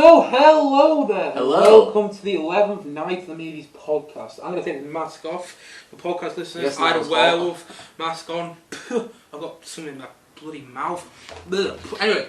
So, hello there. Hello. Welcome to the 11th Night of the Movies podcast. I'm going to take the mask off. The podcast listeners, Yes, I had a mask werewolf mask on. I've got something in my bloody mouth. Anyway,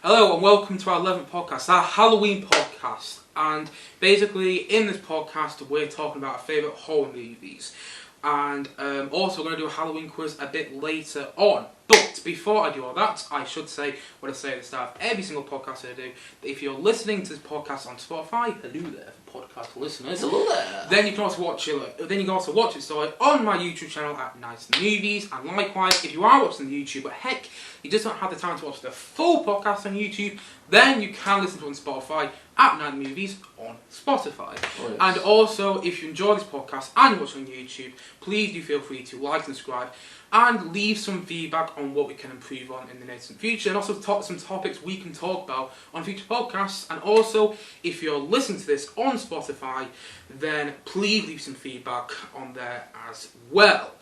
hello and welcome to our 11th podcast, our Halloween podcast. And basically, in this podcast, we're talking about our favourite horror movies. And also, we're going to do a Halloween quiz a bit later on. But before I do all that, I should say what I say at the start of every single podcast I do, that if you're listening to this podcast on Spotify, hello there for podcast listeners. Hello there. Then you can also watch it. So on my YouTube channel at Nights and Movies, and likewise, if you are watching the YouTube, but heck, you just don't have the time to watch the full podcast on YouTube, then you can listen to it on Spotify at Night Movies on Spotify. Oh, yes. And also, if you enjoy this podcast and you watch it on YouTube, please do feel free to like and subscribe and leave some feedback on what we can improve on in the near future, and also some topics we can talk about on future podcasts. And also, if you're listening to this on Spotify, then please leave some feedback on there as well.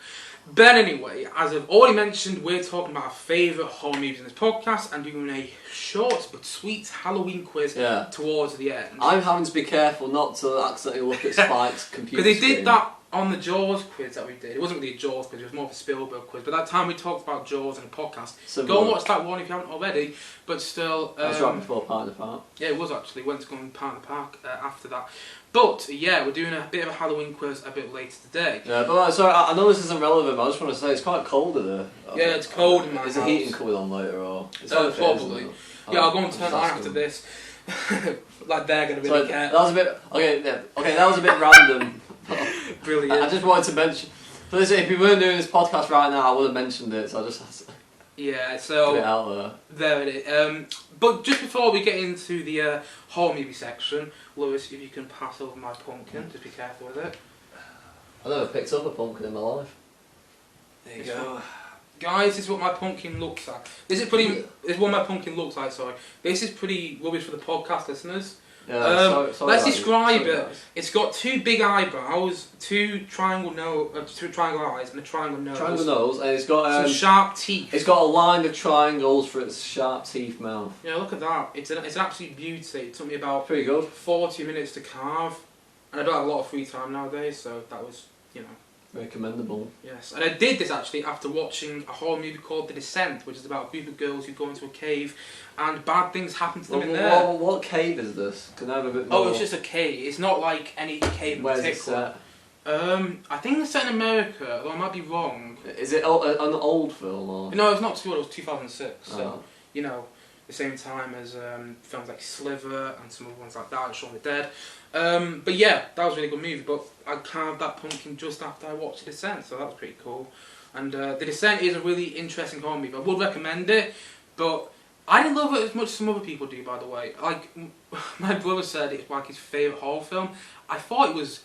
But anyway, as I've already mentioned, we're talking about our favourite horror movies in this podcast and doing a short but sweet Halloween quiz towards the end. I'm having to be careful not to accidentally look at Spike's computer Because they screen. did that on the Jaws quiz that we did. It wasn't really a Jaws quiz, it was more of a Spielberg quiz. But that time we talked about Jaws in a podcast. Go and watch that one if you haven't already. But still... That's right before Part of the Park. Yeah, it was actually. Went to go in Part of the Park after that. But, yeah, we're doing a bit of a Halloween quiz a bit later today. Yeah, but sorry, I know this isn't relevant, but I just want to say it's quite cold in there. Yeah, it's cold in my house. Is the heating coming on later, or...? Probably. Yeah, I'll go and turn it on after this. Like they're going to really care. That was a bit... Okay, that was a bit random. Brilliant. I just wanted to mention... So if we weren't doing this podcast right now, I would have mentioned it, so I just had to... Yeah, so... Put it out there it is. But just before we get into the horror movie section, Lewis, if you can pass over my pumpkin, just be careful with it. I never picked up a pumpkin in my life. There you go. Guys, this is what my pumpkin looks like. This is what my pumpkin looks like, sorry. This is pretty rubbish for the podcast listeners. Yeah, sorry let's describe it. It's got two big eyebrows, two triangle eyes, and a triangle nose. Triangle nose, and it's got some sharp teeth. It's got a line of triangles for its sharp teeth mouth. Yeah, look at that. It's an absolute beauty. It took me about pretty good 40 minutes to carve, and I don't have a lot of free time nowadays, so that was, very commendable. Yes, and I did this actually after watching a horror movie called The Descent, which is about a group of girls who go into a cave and bad things happen to them in there. What cave is this? Can I have a bit more? Oh, it's just a cave. It's not like any cave in particular. Where's it set? I think it's set in America, though I might be wrong. Is it an old film or? No, it's not too old. It was 2006. So the same time as films like Sliver and some other ones like that, Shaun of the Dead. But yeah, that was a really good movie. But I carved that pumpkin just after I watched The Descent, so that was pretty cool. And The Descent is a really interesting horror movie. I would recommend it, but I didn't love it as much as some other people do, by the way. Like, my brother said it's like his favourite horror film. I thought it was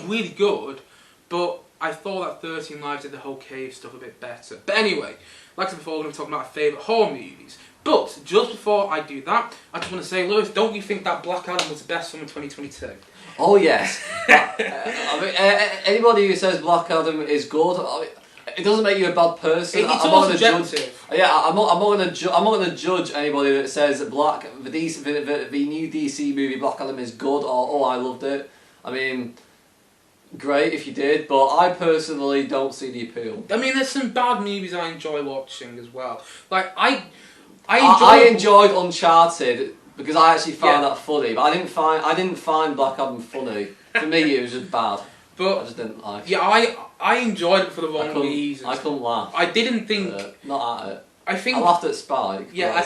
really good, but I thought that 13 Lives did the whole cave stuff a bit better. But anyway, like I said before, we're going to talk about our favourite horror movies. But just before I do that, I just want to say, Lewis, don't you think that Black Adam was the best film in 2022? Oh yes. Anybody who says Black Adam is good, it doesn't make you a bad person. It's all subjective. I'm not going to judge anybody that says the new DC movie Black Adam is good or I loved it. I mean, great if you did, but I personally don't see the appeal. I mean, there's some bad movies I enjoy watching as well. Like I enjoyed Uncharted because I actually found that funny, but I didn't find Black Adam funny. For me, it was just bad. But I just didn't like it. Yeah, I enjoyed it for the wrong reasons. I couldn't laugh. I didn't think. Not at it. I laughed at Spike. Yeah, I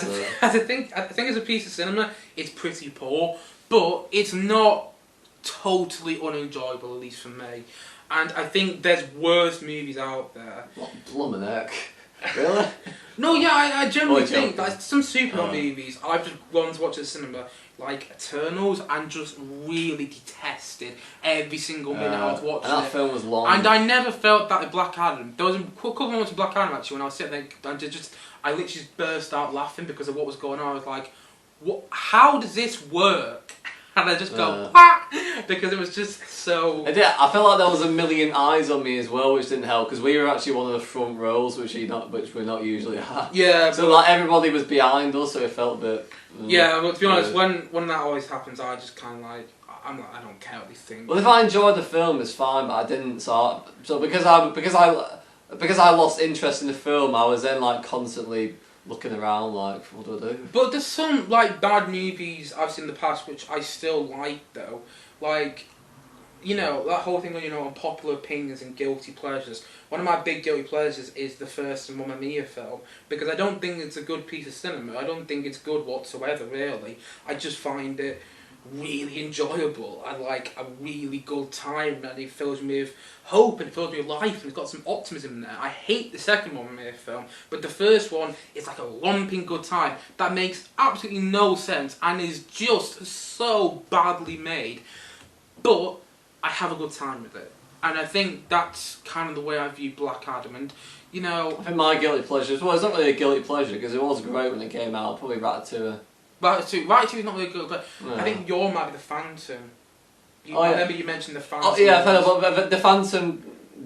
think as a piece of cinema, it's pretty poor, but it's not totally unenjoyable, at least for me. And I think there's worse movies out there. What, Blummin' Heck? Really? No, yeah, I generally think like some superhero movies I've just gone to watch at the cinema, like Eternals, and just really detested every single minute I was watching and that film was long. And I never felt that with Black Adam. There was a couple moments in Black Adam actually when I was sitting there and I literally just burst out laughing because of what was going on. I was like, "What? How does this work? and I just go ah! Because it was just so. I felt like there was a million eyes on me as well, which didn't help because we were actually one of the front rows, which we're not usually at. Yeah. So like everybody was behind us, so it felt a bit. Yeah, but to be honest, when that always happens, I just kind of like. I don't care what they think. Well, if I enjoyed the film, it's fine, but I didn't. So because I lost interest in the film, I was then like constantly looking around, like, what do I do? But there's some like bad movies I've seen in the past which I still like though, like, you know, that whole thing on, you know, unpopular opinions and guilty pleasures. One of my big guilty pleasures is the first Mamma Mia film, because I don't think it's a good piece of cinema. I don't think it's good whatsoever, really. I just find it really enjoyable and like a really good time, and it fills me with hope and it fills me with life and it's got some optimism in there. I hate the second Mamma Mia film, but the first one is like a romping good time that makes absolutely no sense and is just so badly made, but I have a good time with it. And I think that's kind of the way I view Black Adam. And, you know, I think my guilty pleasure, well, it's not really a guilty pleasure because it was great when it came out, probably Ratatouille. Ratatouille is not really good, but Yeah. I think your might be the Phantom. Oh, yeah. I remember you mentioned the Phantom. Oh yeah, but the Phantom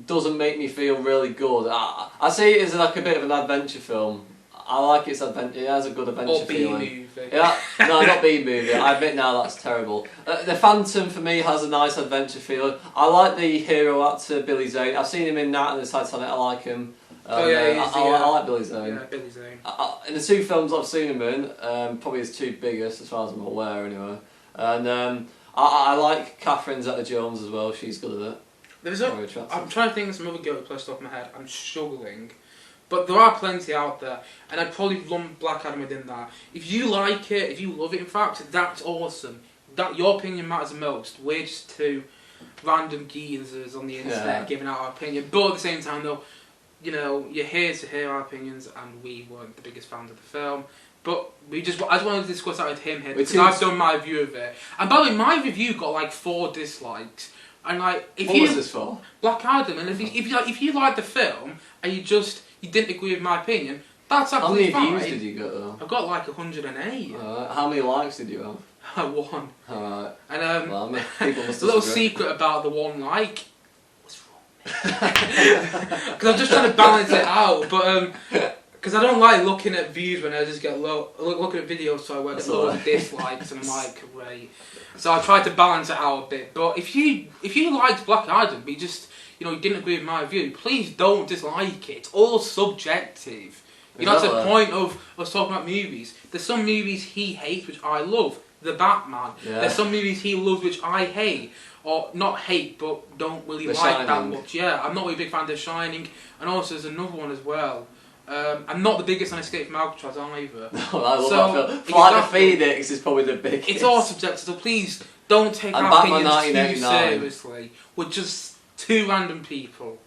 doesn't make me feel really good. I see it as like a bit of an adventure film. I like its adventure. It has a good adventure Or B feeling. movie. Yeah, no, not B movie. I admit now that's terrible. The Phantom for me has a nice adventure feeling. I like the hero actor Billy Zane. I've seen him in Night on the Titanic. I like him. Oh yeah, I like Billy Zane. Yeah, Billy Zane. In the two films I've seen him in, probably his two biggest as far as I'm aware, anyway. And I like Catherine Zeta-Jones as well. She's good at it. I'm trying to think of some other guilty pleasures off my head. I'm struggling. But there are plenty out there, and I'd probably lump Black Adam within that. If you like it, if you love it, in fact, that's awesome. That your opinion matters the most. We're just two random geezers on the internet giving out our opinion. But at the same time, though, you know, you're here to hear our opinions, and we weren't the biggest fans of the film. But I just wanted to discuss that with him here because I've done my review of it. And by the way, my review got like 4 dislikes. And like, what was this for? Black Adam. And if you like the film and you didn't agree with my opinion, that's absolutely fine. How many views did you get though? I've got like 108. How many likes did you have? 1. Alright. And well, people must the little secret about the 1 like. What's wrong? Because I'm just trying to balance it out, but because I don't like looking at views when I just get low. Looking at videos so I get loads of dislikes, and I'm like, great. So I try to balance it out a bit. But if you liked Black Adam, but you didn't agree with my review, please don't dislike it. It's all subjective. That's the point of us talking about movies. There's some movies he hates which I love. The Batman. Yeah. There's some movies he loves which I hate. Or not hate, but don't really like that much. Yeah, I'm not really a big fan of The Shining. And also there's another one as well. I'm not the biggest on Escape from Alcatraz either. No, I love that film. Flight of Phoenix is probably the biggest. It's all subjective, so please don't take our opinions too seriously. We're just 2 random people.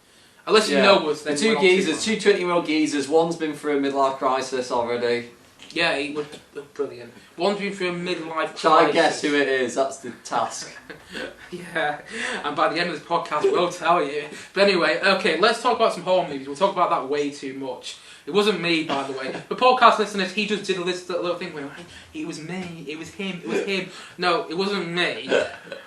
Unless you know us, then the 2 geezers, 2 20-year-old geezers. One's been through a midlife crisis already. Yeah, he was brilliant. One's been through a midlife crisis. Try and guess who it is. That's the task. Yeah, and by the end of this podcast, we'll tell you. But anyway, okay, let's talk about some horror movies. We'll talk about that way too much. It wasn't me, by the way. The podcast listeners, he just did a little thing where it was me, it was him, it was him. No, it wasn't me.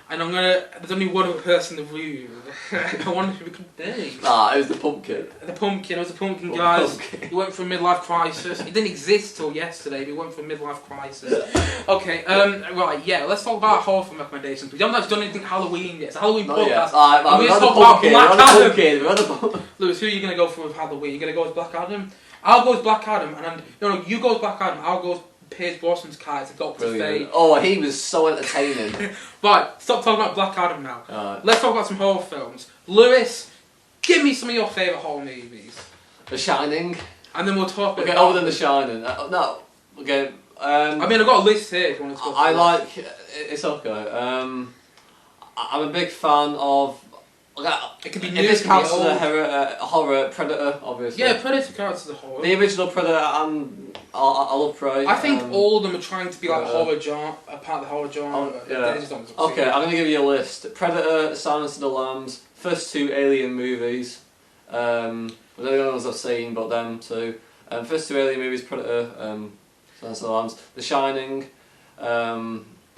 And there's only one other person in the room. I wonder who it could be. It was the pumpkin. The pumpkin, it was the pumpkin, guys. He went through a midlife crisis. It didn't exist till yesterday, but he went through a midlife crisis. Okay, right, yeah, let's talk about horror film recommendations. We haven't actually done anything Halloween yet. It's a Halloween podcast. Alright, we're going to talk about Black Adam. Lewis, who are you going to go for with Halloween? You going to go with Black Adam? I'll go with Black Adam, and you go with Black Adam, I'll go with Pierce Brosnan's character, Dr. Fate. Oh, he was so entertaining. Right, stop talking about Black Adam now. Right. Let's talk about some horror films. Lewis, give me some of your favourite horror movies. The Shining. And then we'll talk about... Okay, other than The Shining. No, okay. I mean, I've got a list here if you want to talk it's okay. I'm a big fan of... It could be new. This counts as a horror, Predator, obviously. Yeah, Predator counts as a horror. The original Predator and I love Prey. I think all of them are trying to be like horror genre, a part of the horror genre. Okay, I'm going to give you a list. Predator, Silence of the Lambs, first 2 Alien movies. Well, they're the only ones I've seen, but them too. First 2 Alien movies, Predator, Silence of the Lambs, The Shining.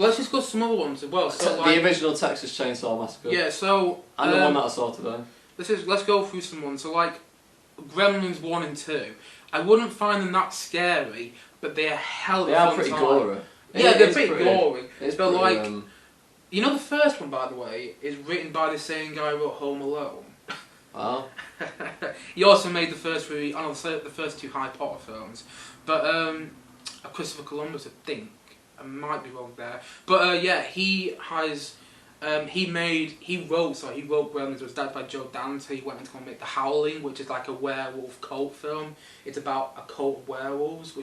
But let's discuss some other ones as well. So, The original Texas Chainsaw Massacre. Yeah, so... And the one that I saw today. Let's go through some ones. So, like, Gremlins 1 and 2, I wouldn't find them that scary, but they're hell of a fun. They are pretty gory. Yeah, they're pretty gory. It's but, pretty, like, you know the first one, by the way, is written by the same guy who wrote Home Alone. Oh. He also made the first movie, the first two Harry Potter films. But, Christopher Columbus, I think. I might be wrong there. But, yeah, he wrote Gremlins. It was directed by Joe Dante. He went on to go and make The Howling, which is like a werewolf cult film. It's about a cult of werewolves,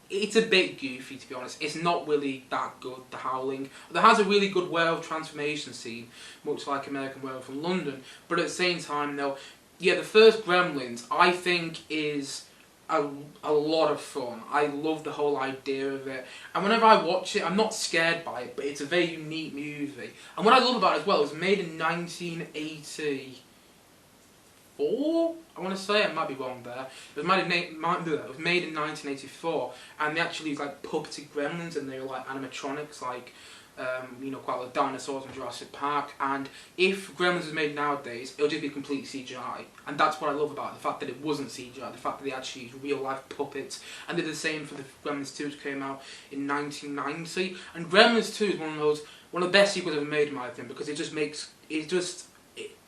it's a bit goofy, to be honest. It's not really that good, The Howling. It has a really good werewolf transformation scene, much like American Werewolf in London. But at the same time, though, yeah, the first Gremlins, I think, is a lot of fun. I love the whole idea of it. And whenever I watch it, I'm not scared by it, but it's a very unique movie. And what I love about it as well, it was made in 1984, I want to say. I might be wrong there. It was made in 1984, and they actually used like puppeted gremlins, and they were like animatronics, like quite like dinosaurs in Jurassic Park. And if Gremlins was made nowadays, it would just be complete CGI. And that's what I love about it, the fact that it wasn't CGI, the fact that they actually used real life puppets. And did the same for the Gremlins 2, which came out in 1990. And Gremlins 2 is one of the best sequels ever made, in my opinion, because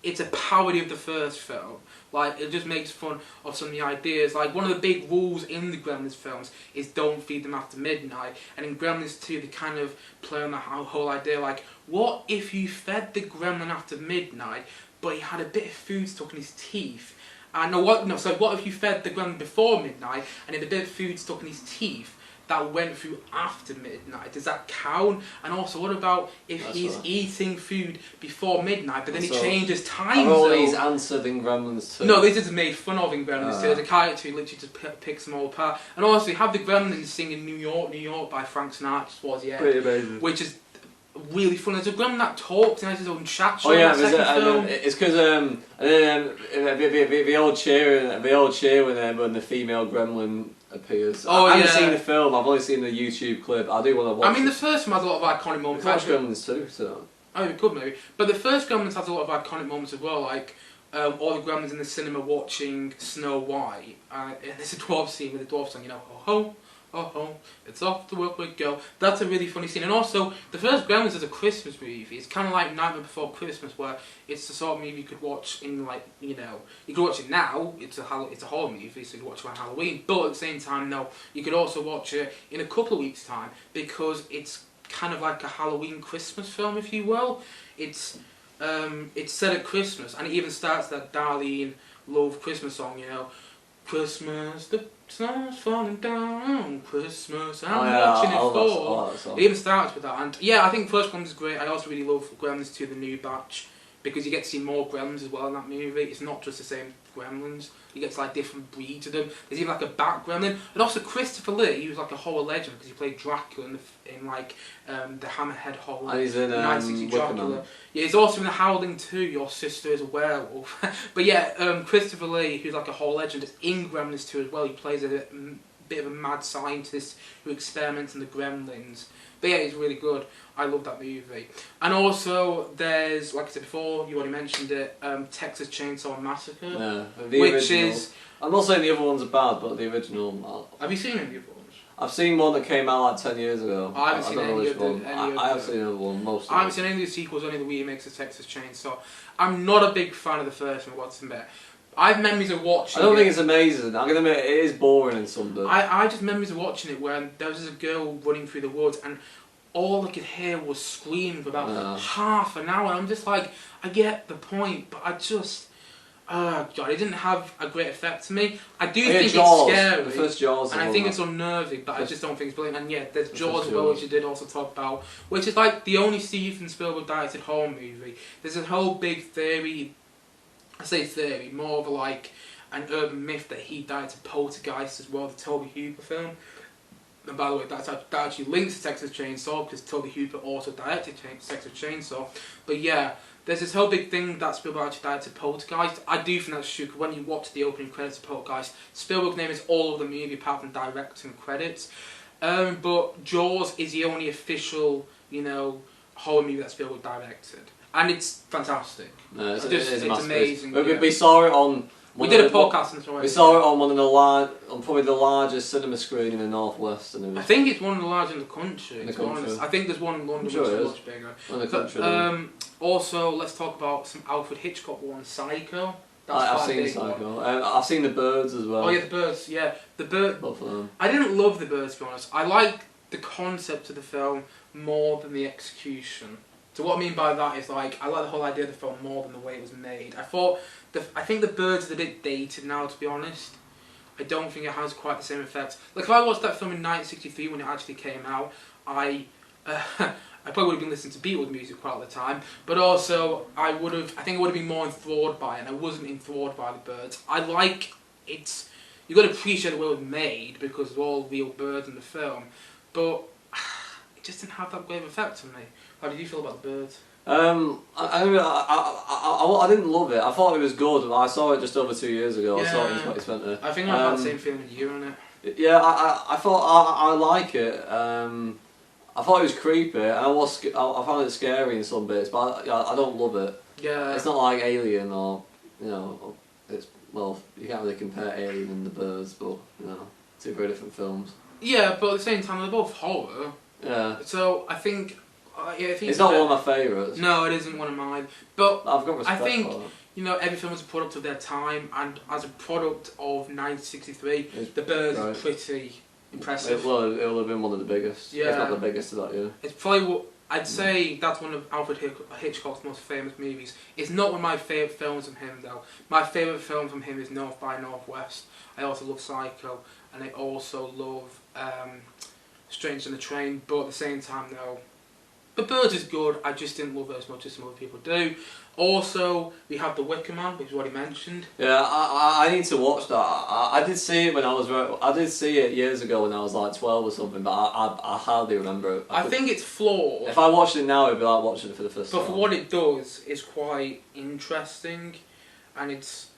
it's a parody of the first film. Like, it just makes fun of some of the ideas. Like, one of the big rules in the Gremlins films is don't feed them after midnight. And in Gremlins 2, they kind of play on the whole idea, like, what if you fed the gremlin after midnight, but he had a bit of food stuck in his teeth? What if you fed the gremlin before midnight, and he had a bit of food stuck in his teeth that went through after midnight? Does that count? And also, what about if he's eating food before midnight, but then he changes time Are all zone? these answered in Gremlins 2? No, this is made fun of in Gremlins 2. There's a character who literally just picks them all apart. And also, you have the Gremlins singing New York, New York by Frank Sinatra towards the end. Pretty amazing. Which is really fun. There's a gremlin that talks and has his own chat show. Oh yeah, in the second film. it's because the old cheer when the female gremlin appears. Oh, I haven't seen the film. I've only seen the YouTube clip. I do want to watch. I mean, the first one has a lot of iconic moments. Watch Gremlins too, so. Oh, we could maybe. But the first Gremlins has a lot of iconic moments as well, like all the Gremlins in the cinema watching Snow White. And there's a dwarf scene with the dwarf song, ho ho. Oh, oh, it's off to work we go. That's a really funny scene. And also, the first Gremlins is a Christmas movie. It's kind of like Nightmare Before Christmas, where it's the sort of movie you could watch in, like, you could watch it now. It's a horror movie, so you could watch it around Halloween. But at the same time, no, you could also watch it in a couple of weeks' time, because it's kind of like a Halloween Christmas film, if you will. It's set at Christmas, and it even starts that Darlene Love Christmas song, Christmas, the snow's falling down, Christmas, I'm watching it fall. It even starts with that, and yeah, I think First Gremlins is great. I also really love Gremlins 2, the new batch, because you get to see more Gremlins as well in that movie. It's not just the same Gremlins. You get to like different breeds of them. There's even like a bat gremlin, and also Christopher Lee. He was like a horror legend because he played Dracula in the Hammerhead horror. And he's in 1960 Dracula. Yeah, he's also in The Howling 2. Your sister is a werewolf. But yeah, Christopher Lee, who's like a horror legend, is in Gremlins 2 as well. He plays a bit of a mad scientist who experiments on the gremlins. But yeah, it's really good. I love that movie. And also, there's, like I said before, you already mentioned it, Texas Chainsaw Massacre. Yeah, which original. I'm not saying the other ones are bad, but the original. Have you seen any of the other ones? I've seen one that came out like 10 years ago. I haven't seen any of them. I have seen another one, most of them. I haven't seen any of the sequels, only the remakes of Texas Chainsaw. I'm not a big fan of the first one, what's admit. I have memories of watching it. I don't think it's amazing. I'm going to admit, it is boring in some bits. I just memories of watching it where there was this girl running through the woods, and all I could hear was screaming for about half an hour. And I'm just like, I get the point, but I just... God, it didn't have a great effect to me. I do think Jaws. It's scary. The first Jaws. And I think it's unnerving, but I just don't think it's brilliant. And yeah, there's Jaws as well, which you did also talk about, which is like the only Steven Spielberg directed horror movie. There's a whole big theory, I say theory, more of like an urban myth that he directed Poltergeist as well, the Tobe Hooper film. And by the way, that actually links to Texas Chainsaw, because Tobe Hooper also directed Texas Chainsaw. But yeah, there's this whole big thing that Spielberg actually directed Poltergeist. I do think that's true, because when you watch the opening credits of Poltergeist, Spielberg's name is all over the movie apart from directing credits. But Jaws is the only official, horror movie that Spielberg directed, and it's fantastic. No, it's it's masterpiece. amazing. We saw it on. We did a podcast and so we saw it on one of the probably the largest cinema screen in the northwest, and it was, I think it's one of the largest in the country. In the to be country. honest. I think there's one in London which is much bigger. in the country. Also, let's talk about some Alfred Hitchcock one, Psycho. I've seen Psycho. I've seen The Birds as well. Oh yeah, The Birds. Yeah, The Bird. Both of them. I didn't love The Birds, to be honest. I like the concept of the film more than the execution. So what I mean by that is, like, I like the whole idea of the film more than the way it was made. I think The Birds is a bit dated now, to be honest. I don't think it has quite the same effect. Like, if I watched that film in 1963 when it actually came out, I probably would have been listening to Beatles music quite a lot of the time, but also I think I would have been more enthralled by it, and I wasn't enthralled by The Birds. You've got to appreciate the way it was made because of all real birds in the film, but it just didn't have that great of effect on me. How did you feel about The Birds? I didn't love it. I thought it was good. I saw it just over 2 years ago. Yeah. I saw it in 2020. I think I had the same feeling as you on it. Yeah, I thought I like it. I thought it was creepy, and I found it scary in some bits, but I don't love it. Yeah. It's not like Alien or you can't really compare Alien and The Birds, but two very different films. Yeah, but at the same time they're both horror. Yeah. So I think it's not one of my favourites. No, it isn't one of mine. But I've got respect I think for it. Every film is a product of their time, and as a product of 1963, The Birds are pretty impressive. It will have been one of the biggest. Yeah. If not the biggest of that year. It's probably what I'd say. That's one of Alfred Hitchcock's most famous movies. It's not one of my favourite films from him, though. My favourite film from him is North by Northwest. I also love Psycho, and I also love Stranger on the Train. But at the same time, though, The Birds is good. I just didn't love it as much as some other people do. Also, we have The Wicker Man, which is what he mentioned. Yeah, I need to watch that. I did see it I did see it years ago when I was like 12 or something, but I hardly remember it. I think it's flawed. If I watched it now, it'd be like watching it for the first time. But for what it does, it's quite interesting, and it's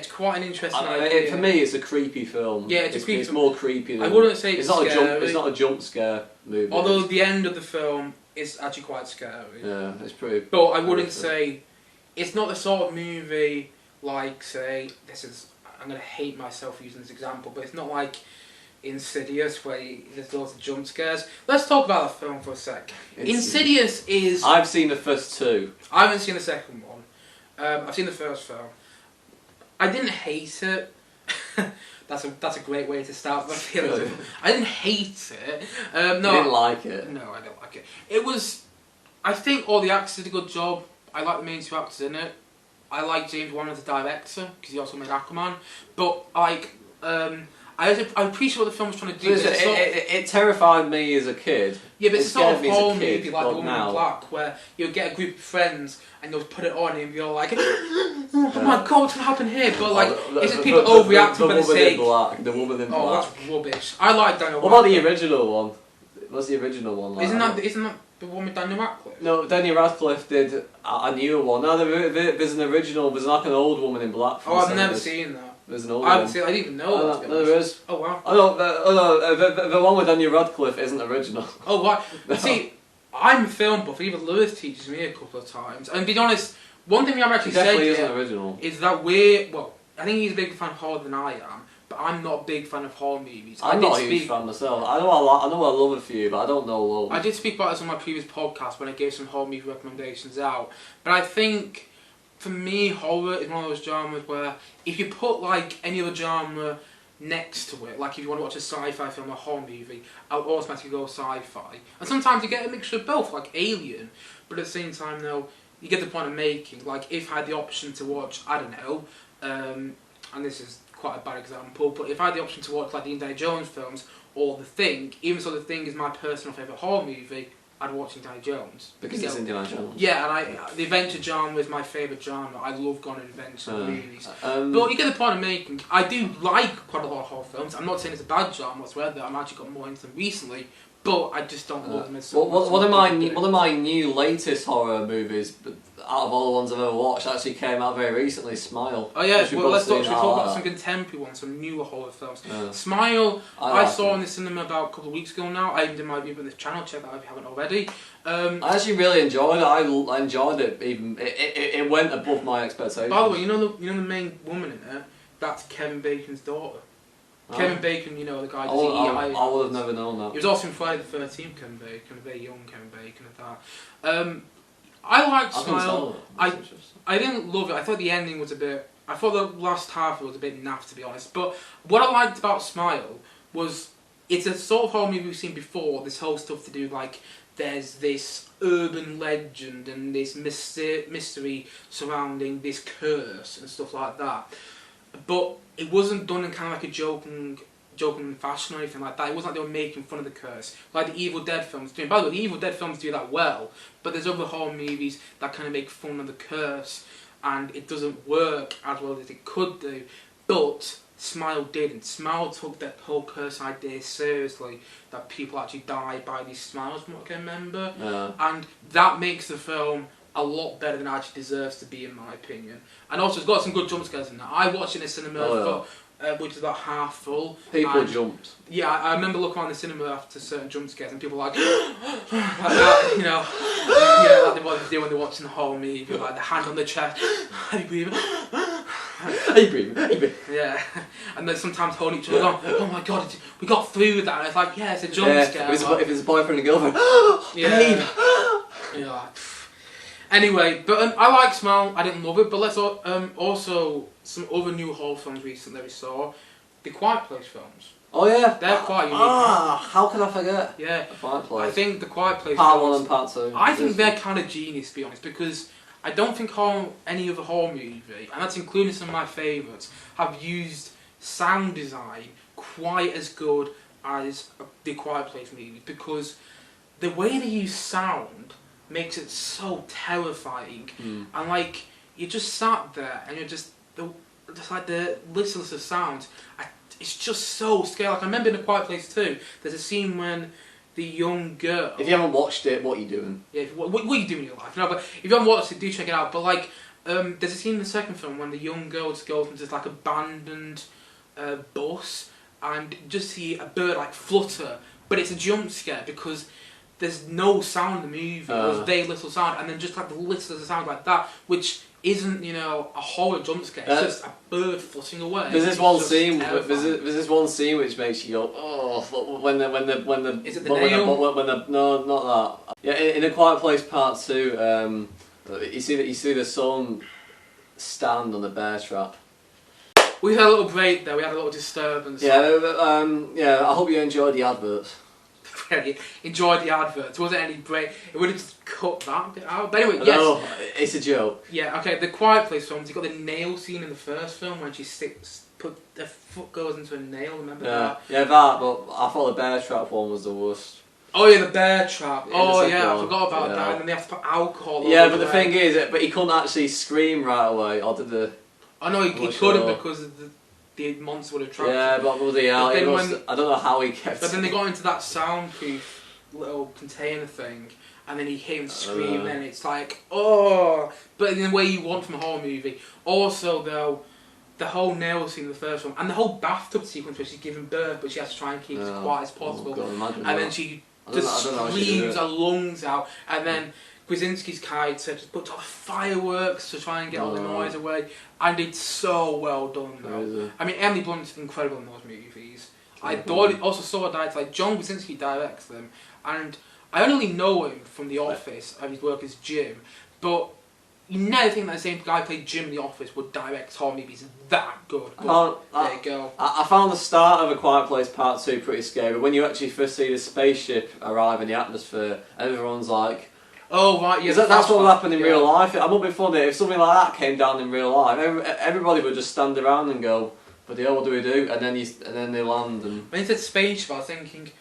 quite an interesting idea. For me, it's a creepy film. Yeah, it's a creepy. It's more creepy than... I wouldn't say it's scary. It's not a jump scare movie. Although the end of the film is actually quite scary. Yeah, it's pretty... But I wouldn't say... It's not the sort of movie like, say... I'm going to hate myself using this example, but it's not like Insidious where there's lots of jump scares. Let's talk about the film for a sec. Insidious is... I've seen the first two. I haven't seen the second one. I've seen the first film. I didn't hate it. That's a great way to start my feelings. I didn't hate it. No, you didn't like it? No, I don't like it. It was... I think all the actors did a good job. I like the main two actors in it. I like James Wan as a director, because he also made Aquaman. But, like... I appreciate what the film was trying to do. It terrified me as a kid. Yeah, but it's sort of horror movie like The Woman in Black, where you'll get a group of friends and you'll put it on and you're like, oh my god, what's going to happen here? But like, it's just people overreacting for the sake. The Woman in Black. Oh, that's rubbish. I like Daniel What about the original one? What's the original one like? Isn't that the one with Daniel Radcliffe? No, Daniel Radcliffe did a newer one. No, there's an original. There's like an old Woman in Black. Oh, I've never seen that. There's an old I haven't one. seen. I didn't even know that. No, there is. Oh wow. The one with Daniel Radcliffe isn't original. Oh right. No. See, I'm a film buff. Even Lewis teaches me a couple of times. And to be honest, one thing we haven't actually said isn't original. is that I think he's a bigger fan of horror than I am, but I'm not a big fan of horror movies. I'm not a huge fan myself. I know I love a few, but I don't know loads. I did speak about this on my previous podcast when I gave some horror movie recommendations out. But I think, for me, horror is one of those genres where if you put like any other genre next to it, like if you want to watch a sci-fi film or a horror movie, I'll automatically go sci-fi. And sometimes you get a mixture of both, like Alien, but at the same time though, you get the point I'm making. Like if I had the option to watch, I don't know, and this is quite a bad example, but if I had the option to watch like the Indiana Jones films or The Thing, even though The Thing is my personal favourite horror movie, I'd watch Indiana Jones. Because it's Indiana Jones. Yeah, and the adventure genre is my favourite genre. I love going on adventure movies. But you get the point I'm making. I do like quite a lot of horror films. I'm not saying it's a bad genre whatsoever. I've actually got more into them recently. but I just don't love them as well, one of my new latest horror movies, out of all the ones I've ever watched, actually came out very recently. Smile. Oh yeah, well let's talk about some contemporary ones, some newer horror films. Yeah. Smile, I saw in the cinema about a couple of weeks ago now. I even did my review on this channel. Check that out if you haven't already. I actually really enjoyed it. I enjoyed it. Even it went above my expectations. By the way, you know the main woman in it. That's Kevin Bacon's daughter. Oh. Kevin Bacon, you know, the guy. I would have never known that. He was also in Friday the 13th. Kevin Bacon, a very young Kevin Bacon at that. I liked Smile. I didn't love it. I thought the ending was a bit. I thought the last half was a bit naff, to be honest. But what I liked about Smile was it's a sort of horror movie we've seen before. This whole stuff to do like there's this urban legend and this mystery surrounding this curse and stuff like that. But it wasn't done in kind of like a joking fashion or anything like that. It wasn't like they were making fun of the curse, like the Evil Dead films do. By the way, the Evil Dead films do that well, but there's other horror movies that kind of make fun of the curse, and it doesn't work as well as it could do. But Smile didn't. Smile took that whole curse idea seriously, that people actually die by these smiles, from what I can remember. Yeah. And that makes the film a lot better than it actually deserves to be, in my opinion. And also, it's got some good jump scares in that. I watched it in the cinema, which is about half full. People jumped. Yeah, I remember looking around the cinema after certain jump scares, and people were like, like that, you know, like they do when they're watching the whole movie, like the hand on the chest, are you breathing? Are you breathing? Are you breathing? Yeah, and then sometimes holding each other going, oh my god, we got through that. And it's like, yeah, it's a jump scare. If it's a boyfriend and girlfriend, babe. Yeah. Anyway, but I like Smile. I didn't love it, but let's also some other new horror films recently we saw. The Quiet Place films. Oh yeah, they're quite unique. How can I forget? Yeah, The Quiet Place. I think The Quiet Place. Part 1 and Part 2. I think they're kind of genius, to be honest, because I don't think any other horror movie, and that's including some of my favourites, have used sound design quite as good as The Quiet Place movies, because the way they use sound makes it so terrifying, and like you just sat there and you're just like the listless of sounds. It's just so scary. Like I remember in A Quiet Place 2, there's a scene when the young girl. If you haven't watched it, what are you doing? Yeah, what are you doing in your life? No, but if you haven't watched it, do check it out. But like, there's a scene in the second film when the young girl just goes into this like abandoned bus and just see a bird like flutter, but it's a jump scare because there's no sound in the movie. There's very little sound, and then just like the little sound like that, which isn't, you know, a horror jump scare. It's just a bird flutting away. There's this one scene. There's this one scene which makes you go, oh, when the is it the nail? No, not that. Yeah, in A Quiet Place Part 2, you see the son stand on the bear trap. We had a little break there. We had a little disturbance. Yeah, I hope you enjoyed the adverts. Really enjoyed the adverts. Wasn't any break. It would have just cut that bit out. But anyway, yes. No, it's a joke. Yeah, okay. The Quiet Place films. You got the nail scene in the first film when she put her foot goes into a nail. Remember that? Yeah, that. But I thought the bear trap one was the worst. Oh yeah, the bear trap. Oh yeah, I forgot about that. And then they have to put alcohol. Yeah, but the thing is, but he couldn't actually scream right away. Or did the? Oh no, he couldn't because the monster would have trapped him. Yeah, but bloody hell, I don't know how he kept. But then they got into that soundproof little container thing, and then he hit him scream, and it's like, oh! But in the way you want from a horror movie. Also, though, the whole nail scene in the first one, and the whole bathtub sequence where she's giving birth, but she has to try and keep it as quiet as possible. God, and then she just screams her lungs out, and then Krasinski's character just puts on fireworks to try and get all the noise away, and it's so well done though. I mean, Emily Blunt's incredible in those movies. I also saw a director like John Krasinski directs them, and I only know him from The Office and his work as Jim, but you never think that the same guy who played Jim in The Office would direct horror movies that good. But there you go. I found the start of A Quiet Place Part 2 pretty scary, but when you actually first see the spaceship arrive in the atmosphere, everyone's like, oh right, yeah. That's what would happen in real life. It would be funny if something like that came down in real life. Everybody would just stand around and go, "But what do we do?" And then they land. And when you said spaceship, I was thinking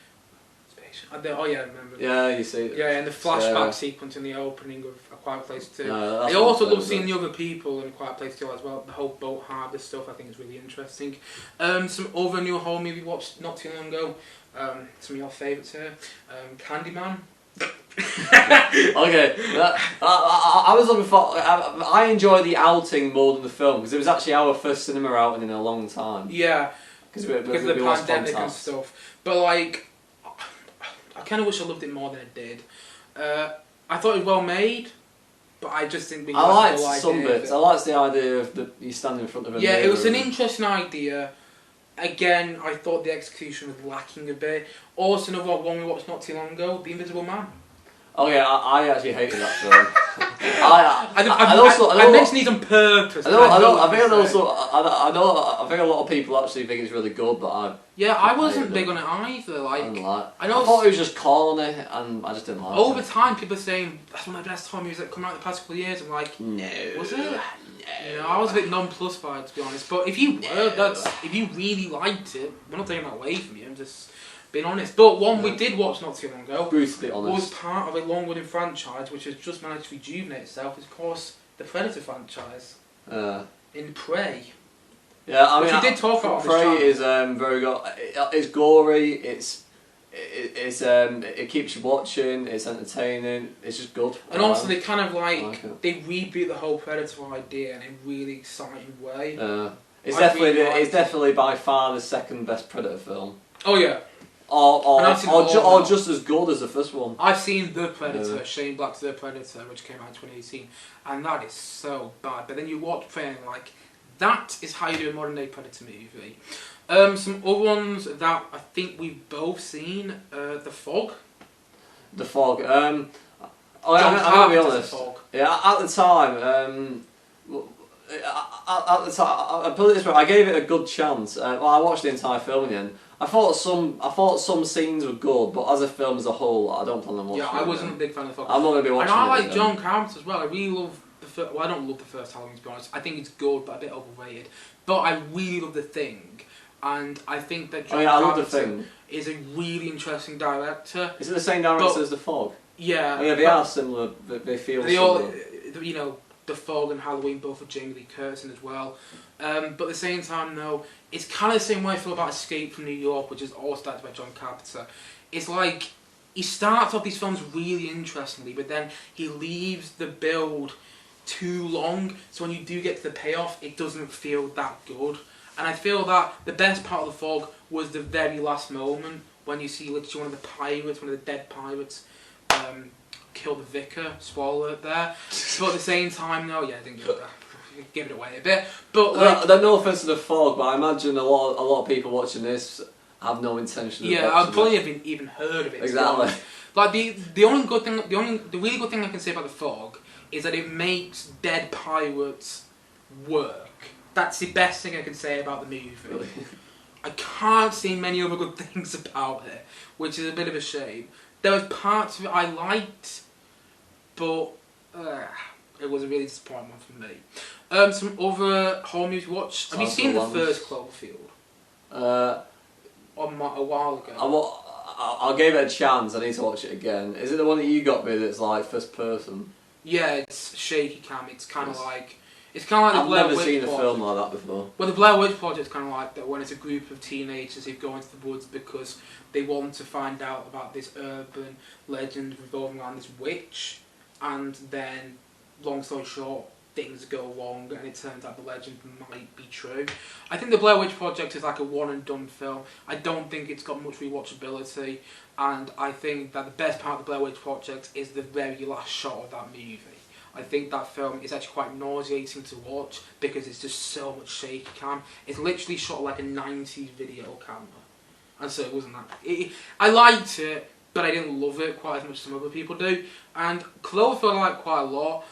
spaceship. Oh yeah, I remember. Yeah, you see. Yeah, and the flashback sequence in the opening of A Quiet Place 2. I also love seeing the other people in A Quiet Place 2 as well. The whole boat harbour stuff I think is really interesting. Some other new horror movie watched not too long ago. Some of your favourites here. Candyman. Okay, I was looking for. I enjoy The Outing more than the film because it was actually our first cinema outing in a long time. Yeah, because of the pandemic and stuff. But like, I kind of wish I loved it more than I did. I thought it was well made, but I just didn't really. I liked the some bits. I liked the idea of you stand in front of a mirror. Yeah, it was an interesting idea. Again, I thought the execution was lacking a bit. Also, another one we watched not too long ago, The Invisible Man. Oh yeah, I actually hated that film. I mentioned these on purpose. I think a lot of people actually think it's really good, but I wasn't big on it either. I thought it was just corny, and I just didn't like it. Over time, people are saying that's one of the best horror movies that come out in the past couple of years. I'm like, no, was it? No. You know, I was a bit nonplussed by it, to be honest. But if you if you really liked it, we're not taking that away from you. I'm just being honest. But one we did watch not too long ago brutally honest was part of a long-running franchise which has just managed to rejuvenate itself. Is of course the Predator franchise. In Prey. Yeah, I mean, we did talk about Prey is very good. It's gory. It keeps you watching. It's entertaining. It's just good. And also, they kind of they reboot the whole Predator idea in a really exciting way. It's definitely by far the second best Predator film. Oh yeah. Or just as good as the first one. I've seen The Predator, Shane Black's The Predator, which came out in 2018, and that is so bad. But then you watch Prey and like, that is how you do a modern day Predator movie. Some other ones that I think we've both seen, The Fog. The Fog. I'm gonna be honest. The Fog. Yeah, at the time. At the time, I put it this way, I gave it a good chance. I watched the entire film again. I thought some scenes were good, but as a film as a whole, I don't plan on watching it. Yeah, I wasn't a big fan of The Fog. I'm not going to be watching it. And I like John Carpenter as well. I really love the first. Well, I don't love the first Halloween, to be honest. I think it's good, but a bit overrated. But I really love The Thing, and I think that John Carpenter is a really interesting director. Is it the same director as The Fog? Yeah. Oh, yeah, they are similar. They feel similar. You know, The Fog and Halloween, both with Jamie Lee Curtis as well. But at the same time, though, it's kind of the same way I feel about Escape from New York, which is all started by John Carpenter. It's like, he starts off these films really interestingly, but then he leaves the build too long, so when you do get to the payoff, it doesn't feel that good. And I feel that the best part of The Fog was the very last moment, when you see literally one of the pirates, one of the dead pirates, kill the vicar. Spoiler alert there. But at the same time, no, yeah, I didn't give it away a bit. But like, no offense to The Fog, but I imagine a lot of people watching this have no intention. I've probably even heard of it. Exactly. Like the really good thing I can say about The Fog is that it makes dead pirates work. That's the best thing I can say about the movie. Really? I can't see many other good things about it, which is a bit of a shame. There was parts of it I liked, but it was a really disappointing one for me. Some other horror movies to watch. Have you seen the first Cloverfield? A while ago. I gave it a chance. I need to watch it again. Is it the one that you got me that's like first person? Yeah, it's shaky cam. It's kind of like the Blair Witch Project. I've never seen a film like that before. Well, the Blair Witch Project is kind of like that when it's a group of teenagers who go into the woods because they want to find out about this urban legend revolving around this witch, and then, long story short, things go wrong and it turns out the legend might be true. I think the Blair Witch Project is like a one and done film. I don't think it's got much rewatchability, and I think that the best part of the Blair Witch Project is the very last shot of that movie. I think that film is actually quite nauseating to watch because it's just so much shaky cam. It's literally shot like a 90s video camera, and so it wasn't that. I liked it, but I didn't love it quite as much as some other people do. And Cloverfield I like quite a lot.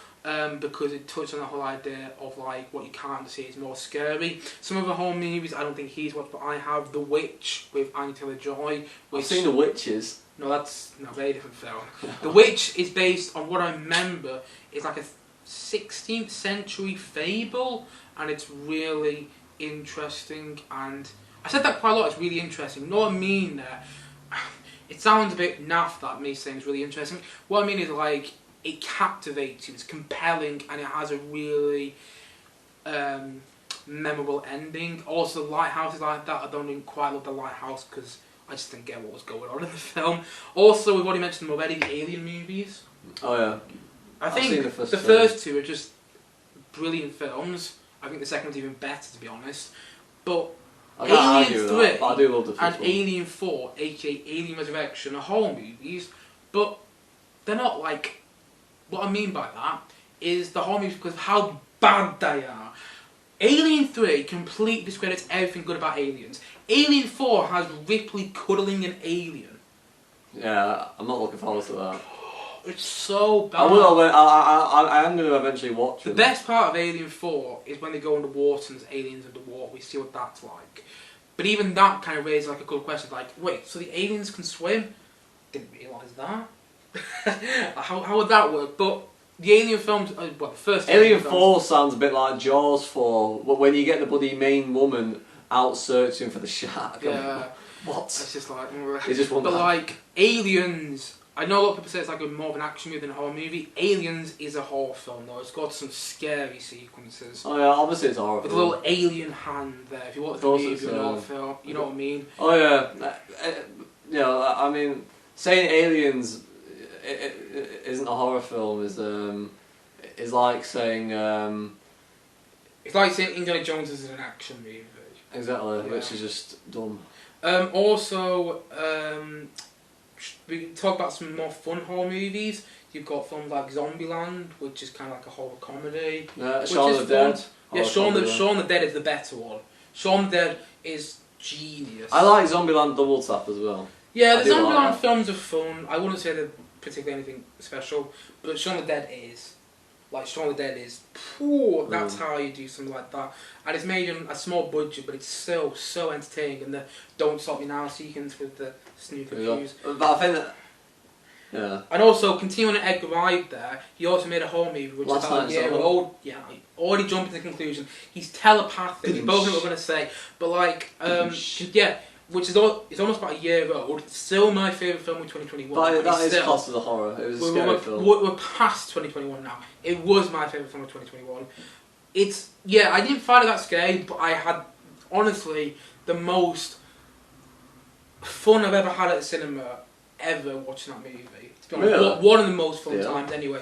Because it touched on the whole idea of like what you can't see is more scary. Some of the horror movies I don't think he's watched, but I have The Witch with Anya Taylor-Joy. I've seen The Witches. No, that's a very different film. The Witch is based on what I remember is like a 16th century fable, and it's really interesting. And I said that quite a lot. It's really interesting. You know what I mean there? It sounds a bit naff that me saying it's really interesting. What I mean is like, it captivates you, it's compelling, and it has a really memorable ending. Also, The Lighthouse is like that. I don't even quite love The Lighthouse because I just didn't get what was going on in the film. Also, we've already mentioned them already, the Alien movies. Oh yeah. I think seen the the first two are just brilliant films. I think the second one's even better, to be honest. But I can't argue Alien with 3 that, but I do love the first and one. Alien 4, aka Alien Resurrection, are horror movies, but they're not like... What I mean by that is the horror movies because of how bad they are. Alien 3 completely discredits everything good about aliens. Alien 4 has Ripley cuddling an alien. Yeah, I'm not looking forward to that. It's so bad. I am going to eventually watch it. The best part of Alien 4 is when they go underwater and there's aliens underwater. We see what that's like. But even that kind of raises like a good question. Like, wait, so the aliens can swim? Didn't realise that. how would that work? But the Alien films, the first Alien films, 4 sounds a bit like Jaws 4, when you get the bloody main woman out searching for the shark. Yeah. What? It's just like... They just want but that. like, Aliens... I know a lot of people say it's like more of an action movie than a horror movie. Aliens is a horror film though. It's got some scary sequences. Oh yeah, obviously it's a horror With a film. little alien hand there. If you watch the movie or horror film, you know what I mean? Oh yeah. You know, I mean, saying Aliens isn't a horror film is like saying... It's like saying Indiana Jones is an action movie. Exactly, Yeah. which is just dumb. Also, we can talk about some more fun horror movies. You've got films like Zombieland, which is kind of like a horror comedy. Shaun of the Dead. Yeah, Shaun the Dead is the better one. Shaun the Dead is genius. I like Zombieland Double Tap as well. Yeah, I the do Zombieland like films are fun. I wouldn't say they're particularly anything special, but Shaun the Dead is. Like, Shaun the Dead is, that's how you do something like that. And it's made on a small budget, but it's still so entertaining. And the Don't Stop Me Now sequence with the snooker fuse. But I think that... Yeah. And also, continuing on Edgar Wright there, he also made a horror movie which is about a year old. Yeah, I already jumped to the conclusion. He's telepathic. We both know what we're going to say. But like, yeah, which is it's almost about a year old. It's still my favourite film of 2021. But that is classed as a horror. It was a scary film. We're past 2021 now. It was my favourite film of 2021. I didn't find it that scary, but I had, honestly, the most fun I've ever had at the cinema ever watching that movie. To be honest, Really? one of the most fun times anyway.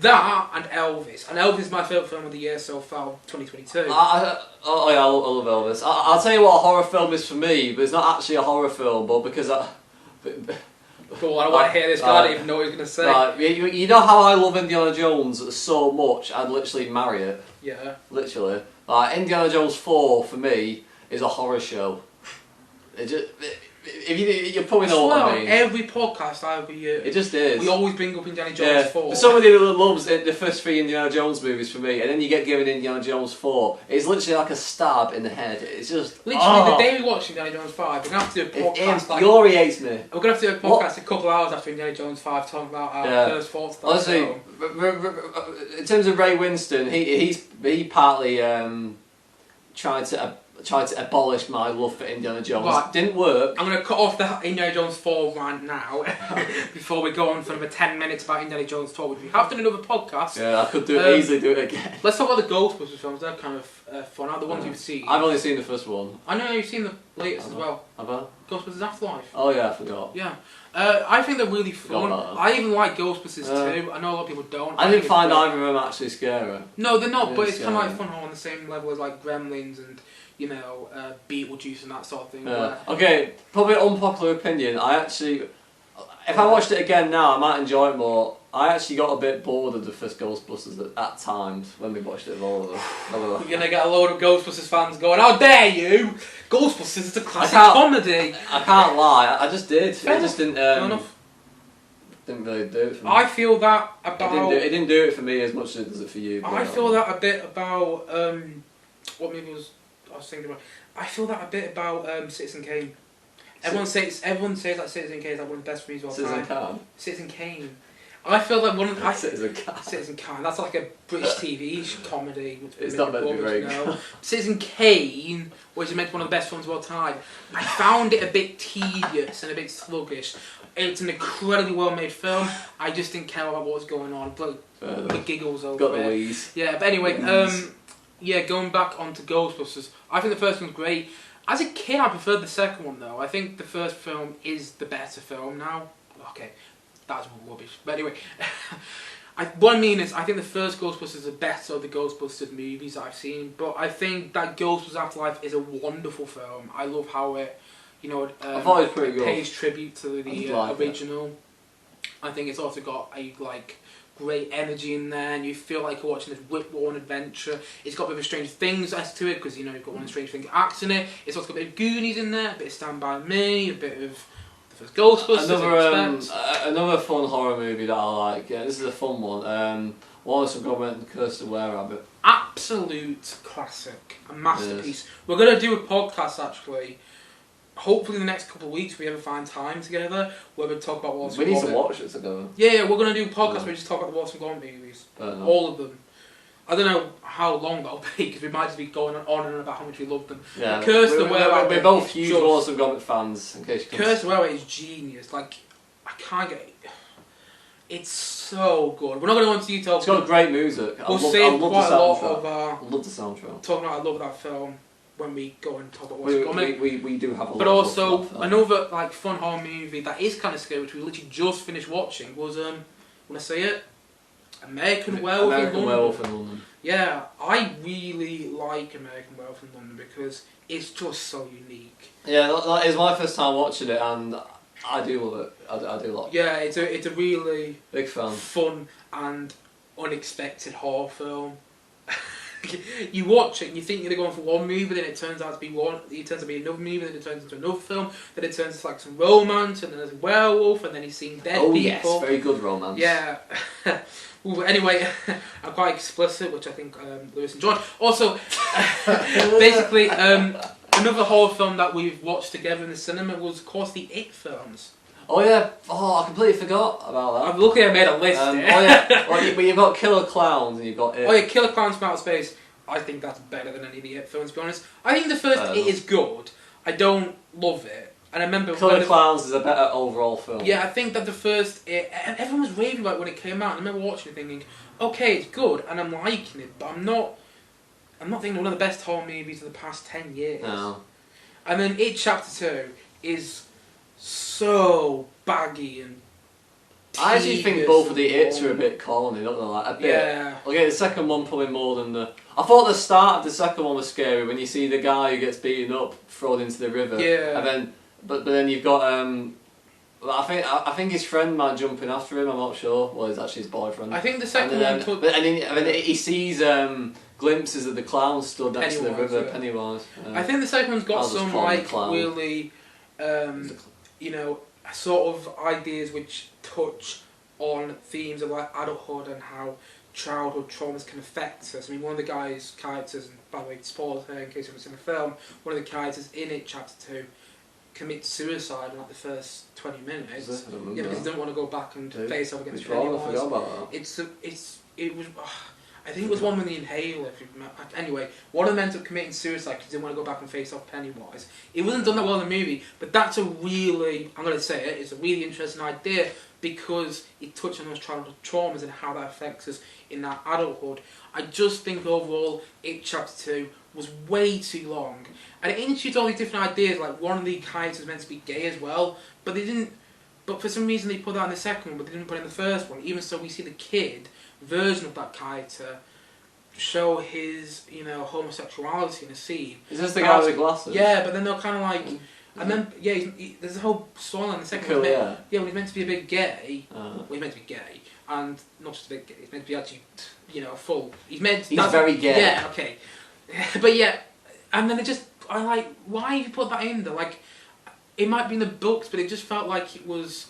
That and Elvis. And Elvis is my favourite film of the year so far, 2022. I love Elvis. I'll tell you what a horror film is for me, but it's not actually a horror film, but because I... Go on, I want to hear this guy. I don't even know what he's going to say. Right, you know how I love Indiana Jones so much, I'd literally marry it. Yeah. Literally. Like, Indiana Jones 4, for me, is a horror show. You probably know what I mean. Every podcast I ever hear, it just is. We always bring up Indiana Jones 4. For somebody who loves the first 3 Indiana Jones movies for me, and then you get given Indiana Jones 4, it's literally like a stab in the head. It's just... Literally, the day we watch Indiana Jones 5, we're going to have to do a podcast. It infuriates me. We're going to have to do a podcast a couple hours after Indiana Jones 5 talking about our first thoughts. Honestly, in terms of Ray Winston, he partly tried to abolish my love for Indiana Jones. Right. Didn't work. I'm going to cut off the Indiana Jones 4 rant now before we go on for another 10 minutes about Indiana Jones 4, which we have done another podcast. Yeah, I could easily do it again. Let's talk about the Ghostbusters films. They're kind of fun. Are the ones you've seen? I've only seen the first one. I know you've seen the latest as well. Have I? Ghostbusters Afterlife. Oh yeah, I forgot. Yeah. I think they're really fun. I even like Ghostbusters too. I know a lot of people don't. I didn't find either of them actually scary. No, they're not, but it's kind of like fun on the same level as like Gremlins and, you know, Beetlejuice and that sort of thing. Okay, probably unpopular opinion. If I watched it again now, I might enjoy it more. I actually got a bit bored of the first Ghostbusters at times when we watched it with all of them. You're going to get a load of Ghostbusters fans going, how dare you! Ghostbusters is a classic comedy! I can't lie, I just did. Fair it just didn't... Didn't really do it for me. I feel that about... It didn't do it for me as much as it does it for you. I feel that a bit about... what movie I was thinking about? I feel that a bit about Citizen Kane. Everyone says that Citizen Kane is like one of the best movies of all time. Citizen Kane. I feel like one of the... Citizen Kane. That's like a British TV comedy. It's not meant to be very good. Citizen Kane, which is meant to be one of the best films of all time, I found it a bit tedious and a bit sluggish. It's an incredibly well made film. I just didn't care about what was going on. The giggles over Got the it. wheeze. Yeah, but anyway, going back onto Ghostbusters, I think the first one's great. As a kid, I preferred the second one though. I think the first film is the better film now. Okay, that's rubbish. But anyway, what I mean is, I think the first Ghostbusters are better of the Ghostbusters movies I've seen. But I think that Ghostbusters Afterlife is a wonderful film. I love how it, you know, I thought it was pretty good. pays tribute to the original. I think it's also got a great energy in there, and you feel like you're watching this whip-worn adventure. It's got a bit of a Stranger Things as to it, because you've got one of the Stranger Things acts in it. It's also got a bit of Goonies in there, a bit of Stand By Me, a bit of the first Ghostbusters. Another fun horror movie that I like. Yeah, this is a fun one. Wallace and Gromit and the Curse of the Were-Rabbit. Absolute classic, a masterpiece. We're going to do a podcast actually. Hopefully in the next couple of weeks, if we ever find time together, where we talk about Wallace and Gromit. We need to watch it together. Yeah, we're going to do a podcast where we just talk about the Wallace and Gromit movies. All of them. I don't know how long that'll be, because we might just be going on and on about how much we love them. Yeah, Curse of the Were-Rabbit. We're both huge Wallace and Gromit fans, in case you Curse of the Were-Rabbit is genius. I can't get it. It's so good. We're not going to go into detail. It's got great music. We'll save quite a lot of I love the soundtrack. Talking about I love that film when we go and talk about what's coming. We do have a lot. But also another fun horror movie that is kind of scary, which we literally just finished watching, was when I say it, American Werewolf in London. Yeah, I really like American Werewolf in London because it's just so unique. Yeah, that is my first time watching it, and I do love it. I do like it. Yeah, it's a really big fan, fun and unexpected horror film. You watch it and you think you're going for one movie, then it turns out to be one. It turns out to be another movie, then it turns into another film, then it turns into some romance, and then there's a werewolf, and then he's seeing dead people. Oh yes, very good romance. Yeah. Anyway, I'm quite explicit, which I think Lewis enjoyed. Also, basically, another horror film that we've watched together in the cinema was, of course, the It films. Oh yeah, I completely forgot about that. Luckily I made a list. Oh yeah, well, you've got Killer Clowns and you've got It. Oh yeah, Killer Clowns from Outer Space. I think that's better than any of the It films, to be honest. I think the first It is good. I don't love it. And I remember Killer Clowns is a better overall film. Yeah, I think that the first It, everyone was raving about it when it came out. And I remember watching it thinking, okay, it's good, and I'm liking it, but I'm not thinking one of the best horror movies of the past 10 years. No. And then It Chapter 2 is so baggy and I actually think both of the It's are a bit corny, not gonna lie. A bit. Yeah. Okay, the second one probably more than the... I thought the start of the second one was scary when you see the guy who gets beaten up thrown into the river. Yeah. And then, but then you've got I think his friend might jump in after him. I'm not sure. Well, it's actually his boyfriend. I think the second one. And then he sees glimpses of the clown stood next to the river, yeah. Pennywise. I think the second one's got some really, sort of ideas which touch on themes of adulthood and how childhood traumas can affect us. I mean, one of the guy's characters, and by the way, spoilers here in case you've seen the film, one of the characters in It Chapter 2 commits suicide in the first 20 minutes. Yeah, because he didn't want to go back and face off against Pennywise. I forgot about that. It was. I think it was one with the inhaler. Anyway, one of them ended up committing suicide because he didn't want to go back and face off Pennywise. It wasn't done that well in the movie, but that's I'm going to say it, it's a really interesting idea because it touches on those childhood traumas and how that affects us in that adulthood. I just think overall, It Chapter 2 was way too long. And it introduced all these different ideas, like one of the characters was meant to be gay as well, but they didn't. But for some reason they put that in the second one, but they didn't put it in the first one. Even so, we see the kid version of that character show his, homosexuality in a scene. Is this the guy with the glasses? Yeah, but then they're kind of like, and then there's a whole storyline in the second one. Yeah, when he's meant to be a bit gay. Well, he's meant to be gay, and not just a bit gay. He's meant to be actually, full. He's very gay. Yeah, okay, but yeah, and then why have you put that in there? Like, it might be in the books, but it just felt like it was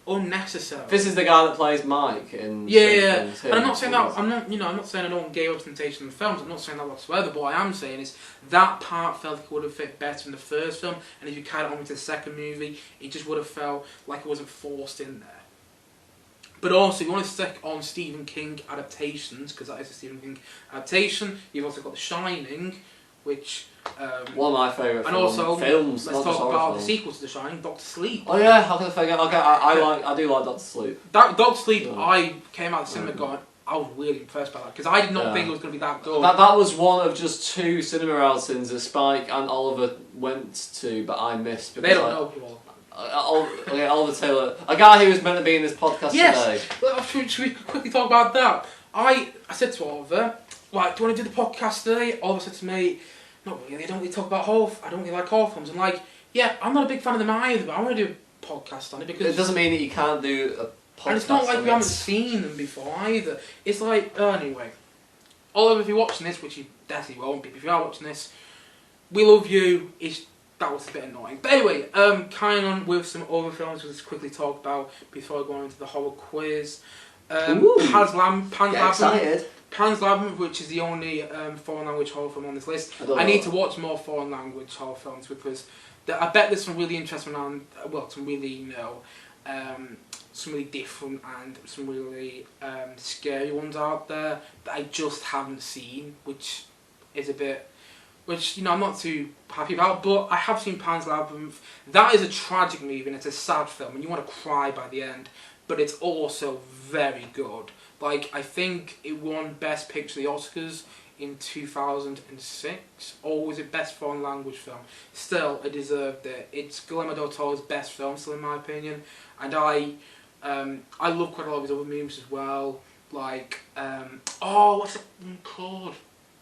unnecessary. This is the guy that plays Mike in. Yeah. And I'm not saying that. I'm not saying I don't want gay representation in films. I'm not saying that whatsoever. But what I am saying is that part felt like it would have fit better in the first film, and if you carried it on with the second movie, it just would have felt like it wasn't forced in there. But also, if you want to stick on Stephen King adaptations, because that is a Stephen King adaptation, you've also got The Shining, which. One of my favourite films. Let's talk about the sequel to The Shining, Doctor Sleep. Oh yeah, how can I forget? Okay, I do like Doctor Sleep. Doctor Sleep, I came out of the cinema going, I was really impressed by that because I did not think it was going to be that good. That was one of just 2 cinema outings that Spike and Oliver went to, but I missed. They don't know people. Oliver Taylor, a guy who was meant to be in this podcast today. Yes, should we quickly talk about that? I said to Oliver, like, do you want to do the podcast today? Oliver said to me, not really, I don't really talk about horror, I don't really like horror films. I'm like, yeah, I'm not a big fan of them either, but I want to do a podcast on it because... It doesn't mean that you can't do a podcast. And it's not like we haven't seen them before either. It's like, anyway, Oliver, if you're watching this, which you definitely won't be, but if you are watching this, we love you. That was a bit annoying. But anyway, carrying on with some other films we'll just quickly talk about before going into the horror quiz. Pan's Labyrinth, which is the only foreign language horror film on this list. I need to watch more foreign language horror films because I bet there's some really interesting and some really some really different and some really scary ones out there that I just haven't seen, which is a bit. Which, I'm not too happy about, but I have seen Pan's Labyrinth. That is a tragic movie and it's a sad film and you want to cry by the end, but it's also very good. Like, I think it won Best Picture at the Oscars in 2006, or was it Best Foreign Language Film? Still, it deserved it. It's Guillermo del Toro's best film, still in my opinion, and I love quite a lot of his other movies as well, like, what's it called?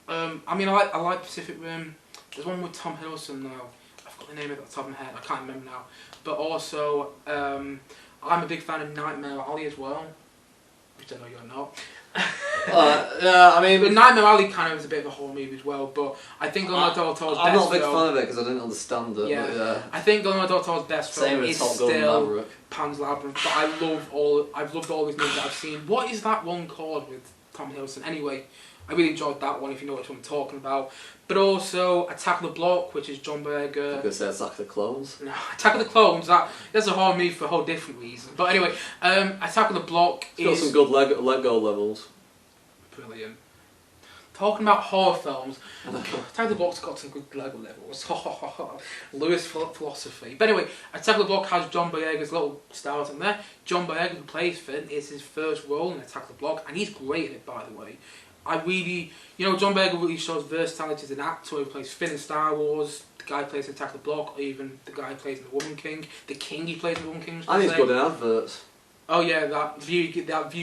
I like Pacific Rim. There's one with Tom Hiddleston now. I've got the name of it off the top of my head. I can't remember now. But also, I'm a big fan of Nightmare Alley as well. Which I know you're not. But Nightmare Alley kind of is a bit of a horror movie as well. But I think Guillermo del Toro's best film... I'm not a big fan of it because I didn't understand it. Yeah. But, yeah. I think Guillermo del Toro's best film is still Pan's Labyrinth. But I've loved all these movies that I've seen. What is that one called with Tom Hiddleston? Anyway, I really enjoyed that one, if you know what I'm talking about. But Attack of the Block, which is John Boyega. I was going to say Attack of the Clones. No, Attack of the Clones, that's a horror movie for a whole different reason. But anyway, Attack of the Block it's got some good Lego levels. Brilliant. Talking about horror films, Attack of the Block's got some good Lego levels. Lewis philosophy. But anyway, Attack of the Block has John Boyega's little stars in there. John Boyega, who plays Finn, is his first role in Attack of the Block, and he's great at it, by the way. John Boyega really shows versatility as an actor. He plays Finn in Star Wars, the guy who plays in Attack of the Block, or even the guy who plays in The Woman King. The King he plays in The Woman King. And he's good in adverts. Oh yeah, that View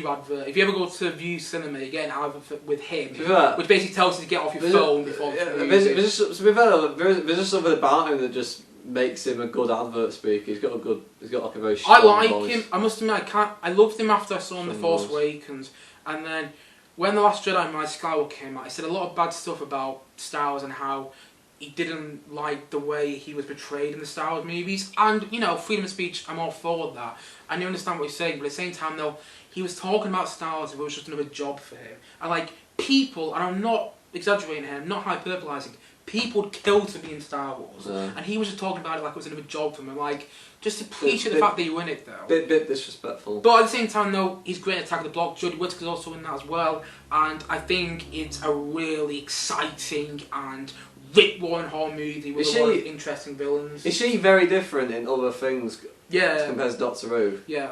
advert. If you ever go to View Cinema, you get an advert with him, which basically tells you to get off your phone before the music. There's just something about him that just makes him a good advert speaker. He's got like a very strong voice. Him. I must admit, I loved him after I saw him in The Force Awakens, and then when The Last Jedi and Rise of Skywalker came out, he said a lot of bad stuff about Star Wars and how he didn't like the way he was portrayed in the Star Wars movies. And, freedom of speech, I'm all for that. And you understand what he's saying, but at the same time, though, he was talking about Star Wars as if it was just another job for him. And, people, and I'm not exaggerating here, I'm not hyperbolising, people would kill to be in Star Wars. Yeah. And he was just talking about it like it was another job for him. And, just appreciate the fact that you're in it, though. Bit disrespectful. But at the same time, though, he's great at Attack of the Block. Jodie Whittaker's also in that as well. And I think it's a really exciting and rip-roaring horror movie with a lot of interesting villains. Is she very different in other things compared to Doctor Who? Yeah.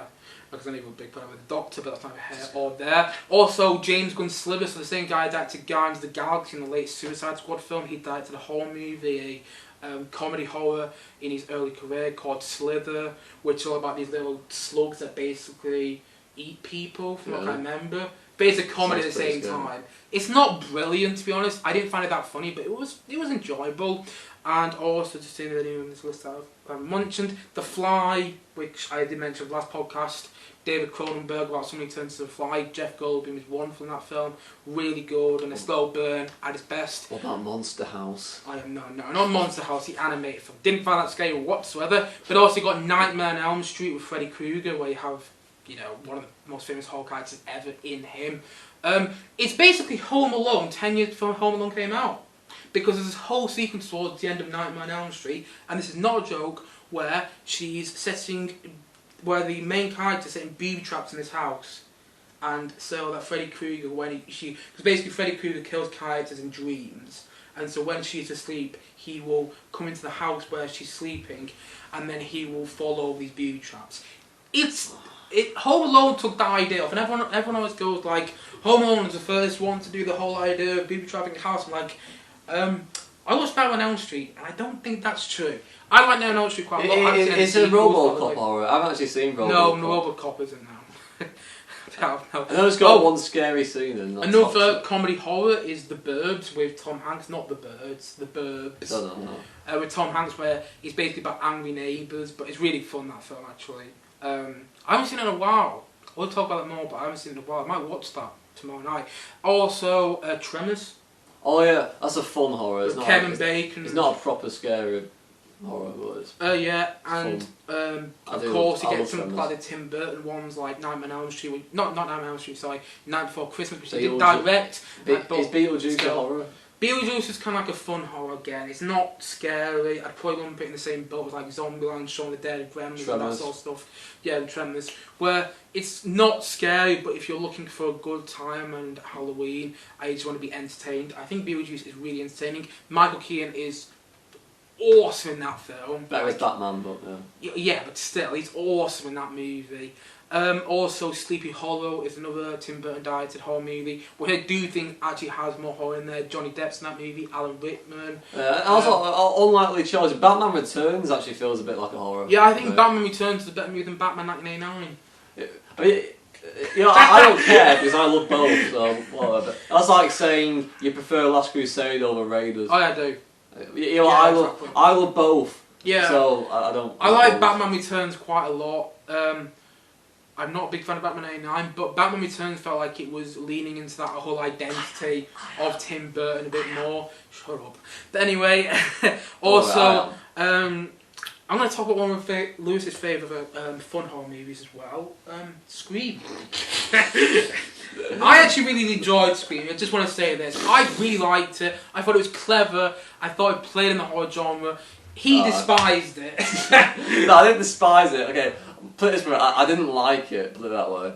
Because I'm even a big fan of the Doctor, but that's neither here or there. Also, James Gunn Slither, so the same guy who directed Guardians of the Galaxy in the late Suicide Squad film, he directed a horror movie, a comedy horror in his early career called Slither, which is all about these little slugs that basically eat people, from what I remember. But it's a comedy at the same time. It's not brilliant, to be honest. I didn't find it that funny, but it was enjoyable. And also, just seeing the name of this list I've mentioned, The Fly, which I did mention in the last podcast, David Cronenberg, about somebody turns to the Fly. Jeff Goldblum is one from that film. Really good and a slow burn at its best. What about Monster House? No, not Monster House, the animated film. Didn't find that scary whatsoever. But also you got Nightmare on Elm Street with Freddy Krueger, where you have, one of the most famous horror characters ever in him. It's basically Home Alone, 10 years before Home Alone came out. Because there's this whole sequence towards the end of Nightmare on Elm Street, and this is not a joke, where the main character's setting booby traps in this house. And so that Freddy Krueger, because basically Freddy Krueger kills characters in dreams, and so when she's asleep, he will come into the house where she's sleeping, and then he will follow these booby traps. It's Home Alone took that idea off, and everyone always goes like, Home Alone was the first one to do the whole idea of booby trapping a house. I'm like, I watched Nightmare on Elm Street, and I don't think that's true. I like Nightmare on Elm Street quite a lot. It's a RoboCop horror. I haven't actually seen RoboCop. No, RoboCop isn't now. No. I know it's got one scary scene in. Another comedy horror is The Burbs with Tom Hanks, not The Birds, The Burbs. No. With Tom Hanks, where it's basically about angry neighbours, but it's really fun, that film, actually. I haven't seen it in a while. We'll talk about it more, but I haven't seen it in a while. I might watch that tomorrow night. Also, Tremors. Oh yeah, that's a fun horror. It's not Kevin Bacon. It's not a proper scary horror, but it's yeah, and of course you get some Tremors. like the Tim Burton ones, like Nightmare on Elm Street. Not Nightmare on Elm Street, sorry, Night Before Christmas, which they did direct. Is Beetlejuice a horror? Beetlejuice is kind of like a fun horror again. It's not scary. I'd probably lump it in the same boat as like Zombieland, Shaun of the Dead, Gremlins, and that sort of stuff. Yeah, and Tremors. Where it's not scary, but if you're looking for a good time and Halloween, I just want to be entertained. I think Beetlejuice is really entertaining. Michael Keaton is awesome in that film. Better as Batman, but yeah. Yeah, but still, he's awesome in that movie. Also, Sleepy Hollow is another Tim Burton directed horror movie, which I do think actually has more horror in there. Johnny Depp's in that movie, Alan Rickman. Also, unlikely choice. Batman Returns actually feels a bit like a horror. Yeah, I think Batman Returns is a better movie than Batman 1989. I mean, I don't care because I love both, so whatever. That's like saying you prefer Last Crusade over Raiders. Oh, yeah, I do. I love both. Yeah. So I don't. I like Batman Returns quite a lot. I'm not a big fan of Batman 89, but Batman Returns felt like it was leaning into that whole identity of Tim Burton a bit more. Shut up. But anyway, also, I'm going to talk about one of Lewis's favourite fun horror movies as well, Scream. I actually really enjoyed Scream. I just want to say this. I really liked it. I thought it was clever. I thought it played in the horror genre. He despised it. No, I didn't despise it. Okay, put it this way, I didn't like it, put it that way.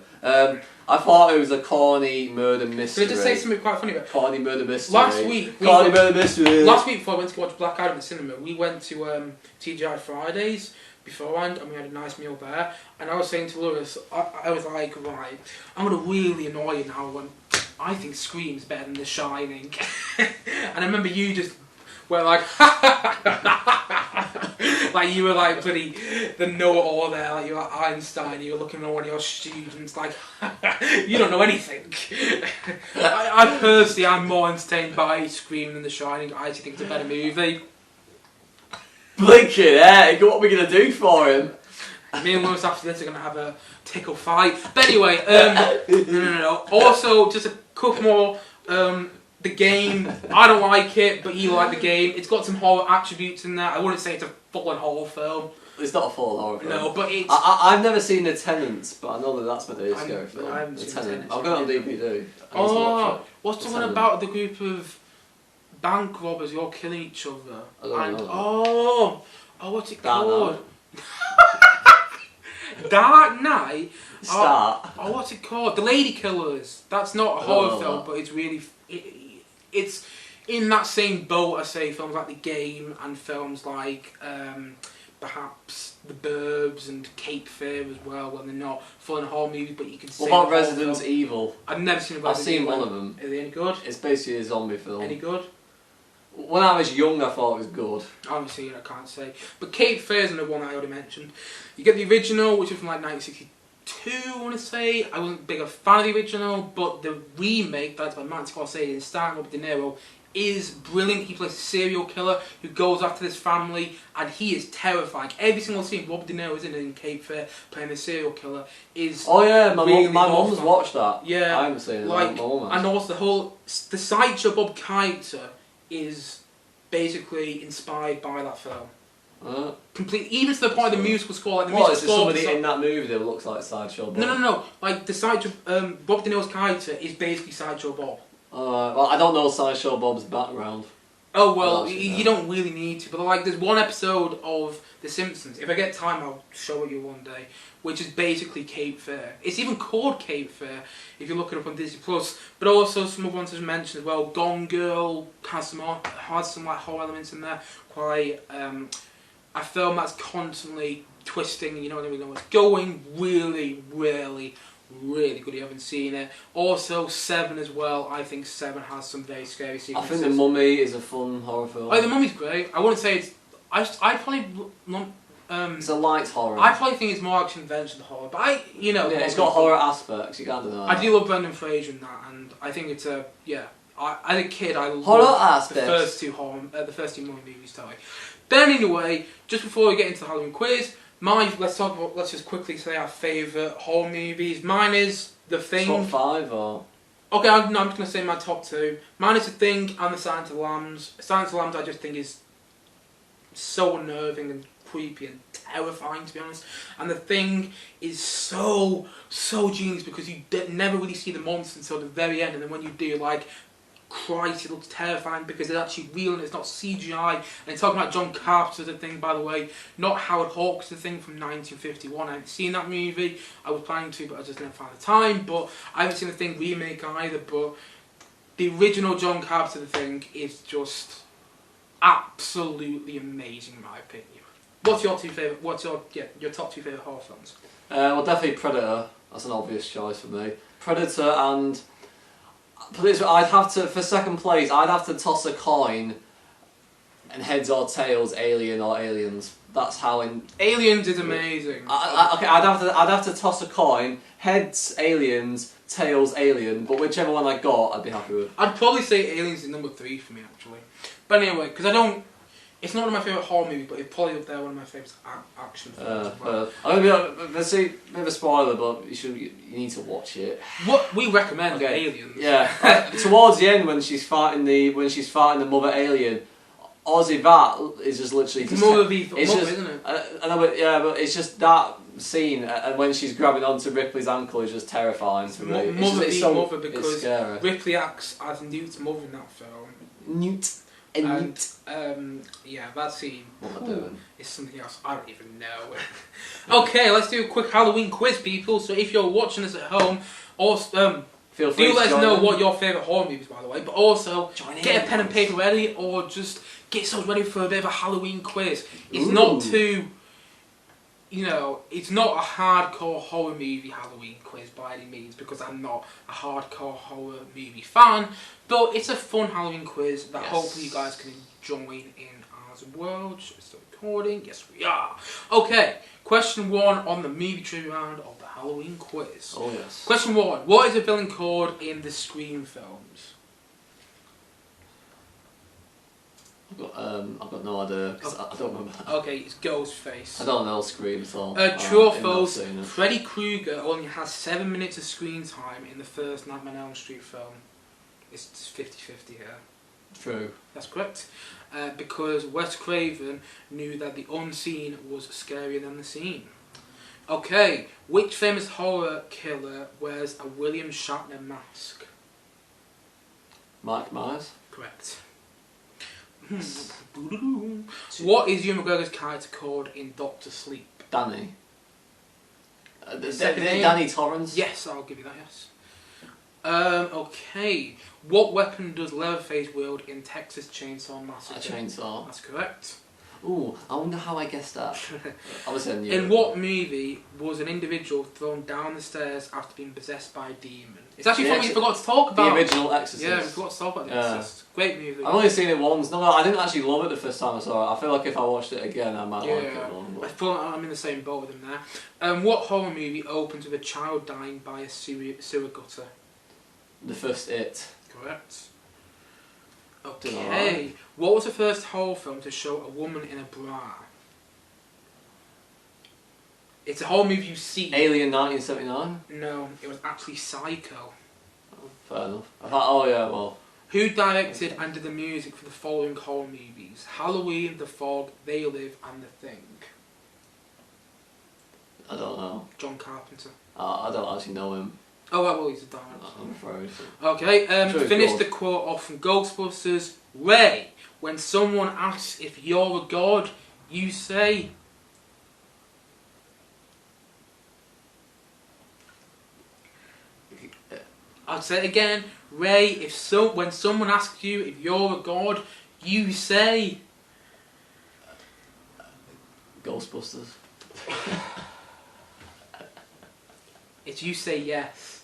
I thought it was a corny murder mystery. Can I just say something quite funny about it? Corny murder mystery. Last week before I went to watch Black Adam at the cinema, we went to TGI Fridays beforehand, and we had a nice meal there. And I was saying to Lewis, I was like, right, I'm going to really annoy you now when I think Scream's better than The Shining. And I remember you just were like, like you were like pretty the know-it-all there, like you were Einstein, you were looking at one of your students like, you don't know anything. I personally am more entertained by Scream than The Shining. I actually think it's a better movie. Blinking egg, what are we going to do for him? Me and Lewis after this are going to have a tickle fight. But anyway, no. Also, just a couple more. The game, I don't like it, but you like the game. It's got some horror attributes in there. I wouldn't say it's a full-on horror film. It's not a full horror film. No, but it's... I've never seen The Tenants, but I know that that's my day scary film. I haven't seen The Tenants. I've got it on DVD. What's the one about the group of bank robbers who all kill each other? I don't know. What's it called? Dark Knight? Start. What's it called? The Lady Killers. That's not a horror film, but it's really... It's in that same boat, I say, films like The Game and films like perhaps The Burbs and Cape Fear as well, when they're not full-on horror movies, but you can see... What about Resident Evil? I've never seen Resident Evil. I've seen one of them. Are they any good? It's basically a zombie film. Any good? When I was young, I thought it was good. I haven't seen it, I can't say. But Cape Fear is another one I already mentioned. You get the original, which is from like 1962, I want to say. I wasn't big a fan of the original, but the remake, that's by Martin Scorsese and starring Robert De Niro, is brilliant. He plays a serial killer who goes after this family, and he is terrifying. Every single scene Robert De Niro is in Cape Fear playing the serial killer is... Oh yeah, my mum's watched that. Yeah. I haven't seen it. Like, and also the sideshow Bob character is basically inspired by that film. Completely, even to the point of the musical score, like the musical score. Somebody in that movie that looks like Sideshow Bob? No. Like the sideshow, Bob De Niro's character is basically Sideshow Bob. Well, I don't know Sideshow Bob's background. Oh well, you don't really need to. But like, there's one episode of The Simpsons. If I get time, I'll show it you one day. Which is basically Cape Fear. It's even called Cape Fear if you look it up on Disney Plus. But also some other ones I've mentioned as well. Gone Girl has some like horror elements in there. Quite a film that's constantly twisting, and you don't really know where it's going. Really, really, really good if you haven't seen it. Also, 7 as well. I think 7 has some very scary I sequences. think The Mummy is a fun horror film. Oh, The Mummy's great. I wouldn't say it's... I probably... It's a light horror. I probably think it's more action-adventure than horror, but Yeah, it's got horror aspects, you can't deny I that. do love Brendan Fraser in that, and I think it's a... Yeah. As a kid, I loved Horror the aspects. first two Mummy movies, sorry. Then anyway, just before we get into the Halloween quiz, let's just quickly say our favourite horror movies. Mine is The Thing. Top 5 or? Okay, I'm just going to say my top 2. Mine is The Thing and The Silence of the Lambs. Silence of the Lambs I just think is so unnerving and creepy and terrifying, to be honest. And The Thing is so genius because you never really see the monster until the very end, and then when you do, like, Christ, it looks terrifying because it's actually real and it's not CGI. And talking about John Carpenter's The Thing, by the way, not Howard Hawks' The Thing from 1951. I haven't seen that movie. I was planning to, but I just didn't find the time. But I haven't seen The Thing remake either. But the original John Carpenter The Thing is just absolutely amazing, in my opinion. What's your top 2 favourite horror films? Well, definitely Predator. That's an obvious choice for me. Predator and... I'd have to, for second place, I'd have to toss a coin and heads or tails, Alien or Aliens. That's how Aliens is amazing. Okay, I'd have to toss a coin, heads, Aliens, tails, Alien, but whichever one I got, I'd be happy with. I'd probably say Aliens is number 3 for me, actually. But anyway, because it's not one of my favourite horror movies, but it's probably up there one of my favourite action films as well. I'm gonna be, let's see, a bit of a spoiler, but you need to watch it. What we recommend Aliens. Yeah. Towards the end, when she's fighting the mother alien, Ozzy Vat is just literally just isn't it? I know, but it's just that scene, and when she's grabbing onto Ripley's ankle is just terrifying for me. Mother because scary. Ripley acts as Newt's mother in that film. Newt. Yeah, that scene is something else. I don't even know. Okay, let's do a quick Halloween quiz, people. So if you're watching us at home, also feel free do let us know in. what your favourite horror movies, by the way. But also get a pen and paper ready, or just get yourselves ready for a bit of a Halloween quiz. It's not too, it's not a hardcore horror movie Halloween quiz by any means, because I'm not a hardcore horror movie fan. But it's a fun Halloween quiz that hopefully you guys can join in as well. Should we start recording? Yes, we are. Okay, question 1 on the movie trivia round of the Halloween quiz. Oh yes. Question 1. What is the villain called in the Scream films? I've got no idea, because I don't remember. Okay, it's Ghostface. I don't know Scream at all. True or false, Freddy Krueger only has 7 minutes of screen time in the first Nightmare on Elm Street film. It's 50-50 here. True. That's correct. Because Wes Craven knew that the unseen was scarier than the seen. Okay, which famous horror killer wears a William Shatner mask? Mike Myers. Correct. What is Ewan McGregor's character called in Doctor Sleep? Danny. Second name? Danny Torrance. Yes, I'll give you that, yes. Okay. What weapon does Leatherface wield in Texas Chainsaw Massacre? A chainsaw. That's correct. Ooh, I wonder how I guessed that. Obviously I knew. In what movie was an individual thrown down the stairs after being possessed by a demon? It's actually something we forgot to talk about. The original Exorcist. Yeah, we forgot to talk about The Exorcist. Great movie. I've only seen it once. No, I didn't actually love it the first time I saw it. I feel like if I watched it again, I might like it more. I feel like I'm in the same boat with him there. What horror movie opens with a child dying by a sewer gutter? The first It. Correct. Okay. What was the first horror film to show a woman in a bra? It's a horror movie you see. Alien 1979? No, it was actually Psycho. Oh, fair enough. I thought, Who directed and did the music for the following horror movies? Halloween, The Fog, They Live, and The Thing. I don't know. John Carpenter. I don't actually know him. Oh, well, he's a director. I'm afraid. Okay, Sure, finish the quote off from Ghostbusters. Ray, when someone asks if you're a god, you say... I'll say it again. Ray, when someone asks you if you're a god, you say... Ghostbusters. It's you say yes.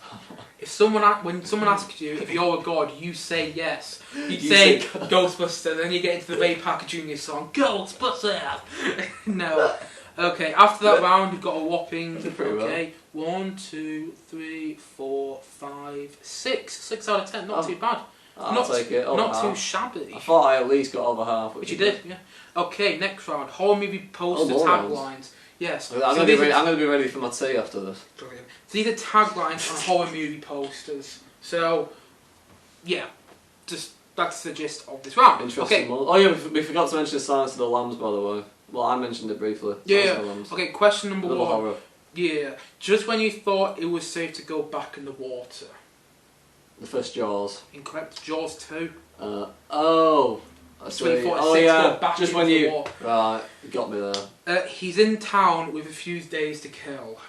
When someone asks you if you're a god, you say yes. You say Ghostbuster, then you get into the Ray Parker Jr. song, Ghostbusters! No. Okay, after that round, you've got a whopping, okay, 1, 2, 3, 4, 5, 6. 6 out of 10, not too bad. I'll take it. Not too shabby. I thought I at least got over half. Which you did, yeah. Okay, next round, horror movie poster taglines. Yes. I'm going to be ready for my tea after this. Brilliant. So these are taglines on horror movie posters. So, yeah, that's the gist of this round. Interesting. Okay. Oh yeah, we forgot to mention the Silence of the Lambs, by the way. Well, I mentioned it briefly. Yeah. Okay, question number 1. Horror. Yeah. Just when you thought it was safe to go back in the water. The first Jaws. Incorrect. Jaws 2. Oh. Just when you thought it was safe to go back just into the water. Right, you got me there. He's in town with a few days to kill.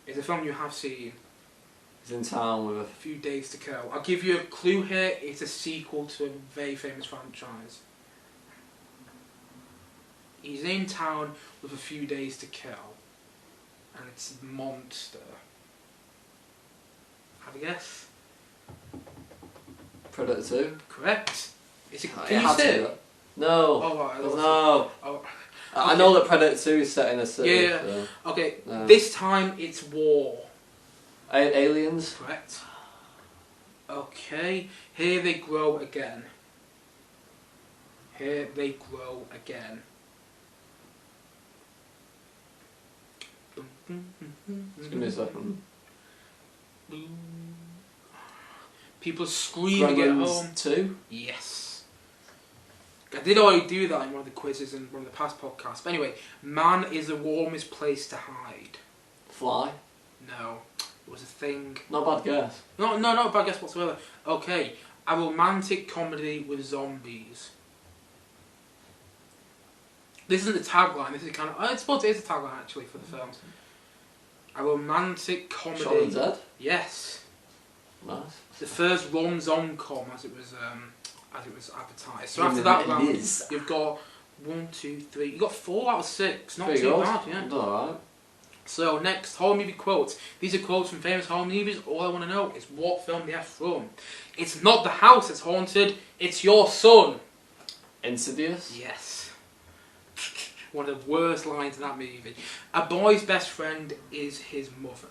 It's a film you have seen. He's in town with a few days to kill. I'll give you a clue here. It's a sequel to a very famous franchise. He's in town with a few days to kill. And it's a monster. Have a guess? Predator 2? Correct. Can you see it? No. Oh, right, no. Oh. Okay. I know that Predator 2 is set in a city. Yeah. So. Okay. No. This time it's war. Aliens? Correct. Okay. Here they grow again. Here they grow again. Just give me a second. People screaming at home. 2? Yes. I did already do that in one of the quizzes in one of the past podcasts. But anyway, man is the warmest place to hide. Fly? No. It was a thing. Not a bad guess. No, not a bad guess whatsoever. Okay. A romantic comedy with zombies. This isn't the tagline. This is kind of... I suppose it is a tagline actually for the film. A romantic comedy... Shaun of the Dead? Yes. Nice. The first rom-com as it was advertised. So after that round, you've got 1, 2, 3. You've got 4 out of 6. Not too bad, yeah. Alright. So next, horror movie quotes. These are quotes from famous horror movies. All I want to know is what film they are from. It's not the house that's haunted. It's your son. Insidious? Yes. One of the worst lines in that movie. A boy's best friend is his mother.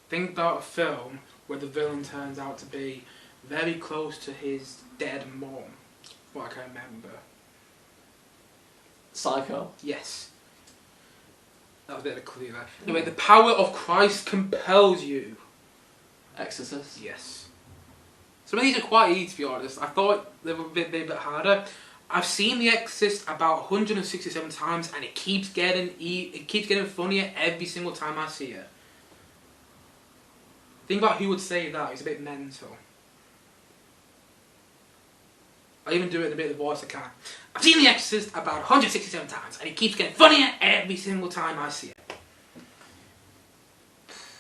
Think about a film where the villain turns out to be very close to his dead mom. What I can remember. Psycho? Yes. That was a bit of a clue there. Anyway, the power of Christ compels you. Exorcist? Yes. Some of these are quite easy, to be honest. I thought they were a bit harder. I've seen The Exorcist about 167 times, and it keeps getting funnier every single time I see it. Think about who would say that. It's a bit mental. I even do it in a bit of the voice I can. I've seen The Exorcist about 167 times, and it keeps getting funnier every single time I see it.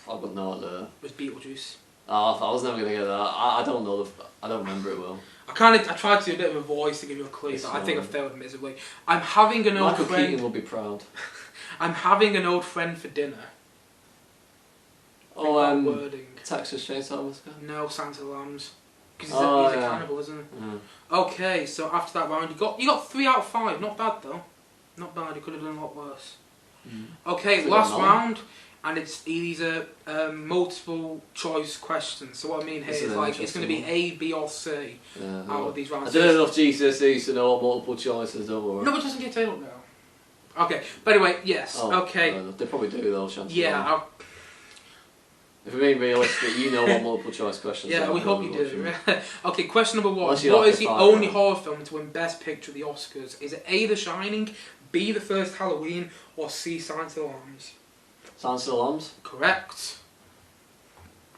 I wouldn't know what the... It was Beetlejuice. Oh, I was never going to get that. I don't know. I don't remember it well. I tried to do a bit of a voice to give you a clue, but I think I failed miserably. I'm having an old friend... Michael Keaton will be proud. I'm having an old friend for dinner. Oh, wording. Texas Chainsaw Massacre? No, Santa Lambs. Because he's a cannibal, isn't he? Yeah. Okay, so after that round, you got 3 out of 5. Not bad though. Not bad. You could have done a lot worse. Okay, last round, and these are multiple choice questions. So what I mean here is like it's going to be A, B, or C out of these rounds. I don't know enough GCSEs to know what multiple choices don't worry. No, but just in case they don't know. Okay, but anyway, yes. Okay. They probably do though. Chances yeah. If we're being realistic, you know what multiple choice questions are. Yeah, we hope you do. Okay, question number 1. What is the only horror film to win Best Picture at the Oscars? Is it A, The Shining, B, The First Halloween, or C, Silence of the Lambs? Silence of the Lambs? Correct.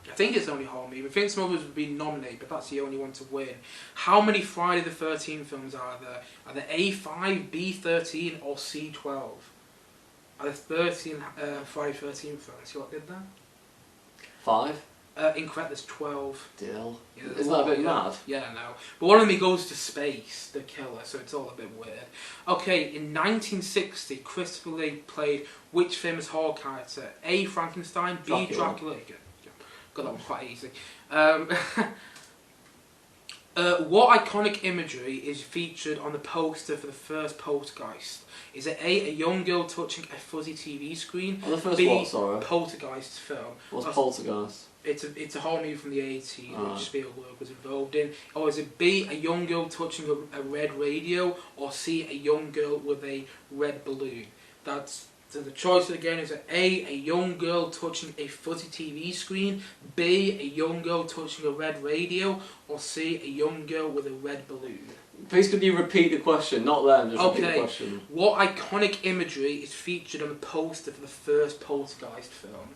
I think it's the only horror movie. I think some others would be nominated, but that's the only one to win. How many Friday the 13th films are there? Are there A5, B13, or C12? Are there 13 Friday the 13th films? See what I did there? 5? Incorrect, there's 12. Deal. Yeah, Isn't that a bit mad? Yeah, I know. But one of them he goes to space, the killer, so it's all a bit weird. Okay, in 1960, Christopher Lee played which famous horror character? A. Frankenstein, B. Dracula. Got that one quite easy. What iconic imagery is featured on the poster for the first Poltergeist? Is it A. a young girl touching a fuzzy TV screen? On the first B. what, sorry? Poltergeist film. What's Poltergeist? It's a horror movie from the 80s which Spielberg was involved in. Or is it B. a young girl touching a red radio? Or C. a young girl with a red balloon? So the choice again is A. a young girl touching a fuzzy TV screen, B. a young girl touching a red radio, or C. a young girl with a red balloon. Please could you repeat the question? Not them, just repeat the question. What iconic imagery is featured on the poster for the first Poltergeist film?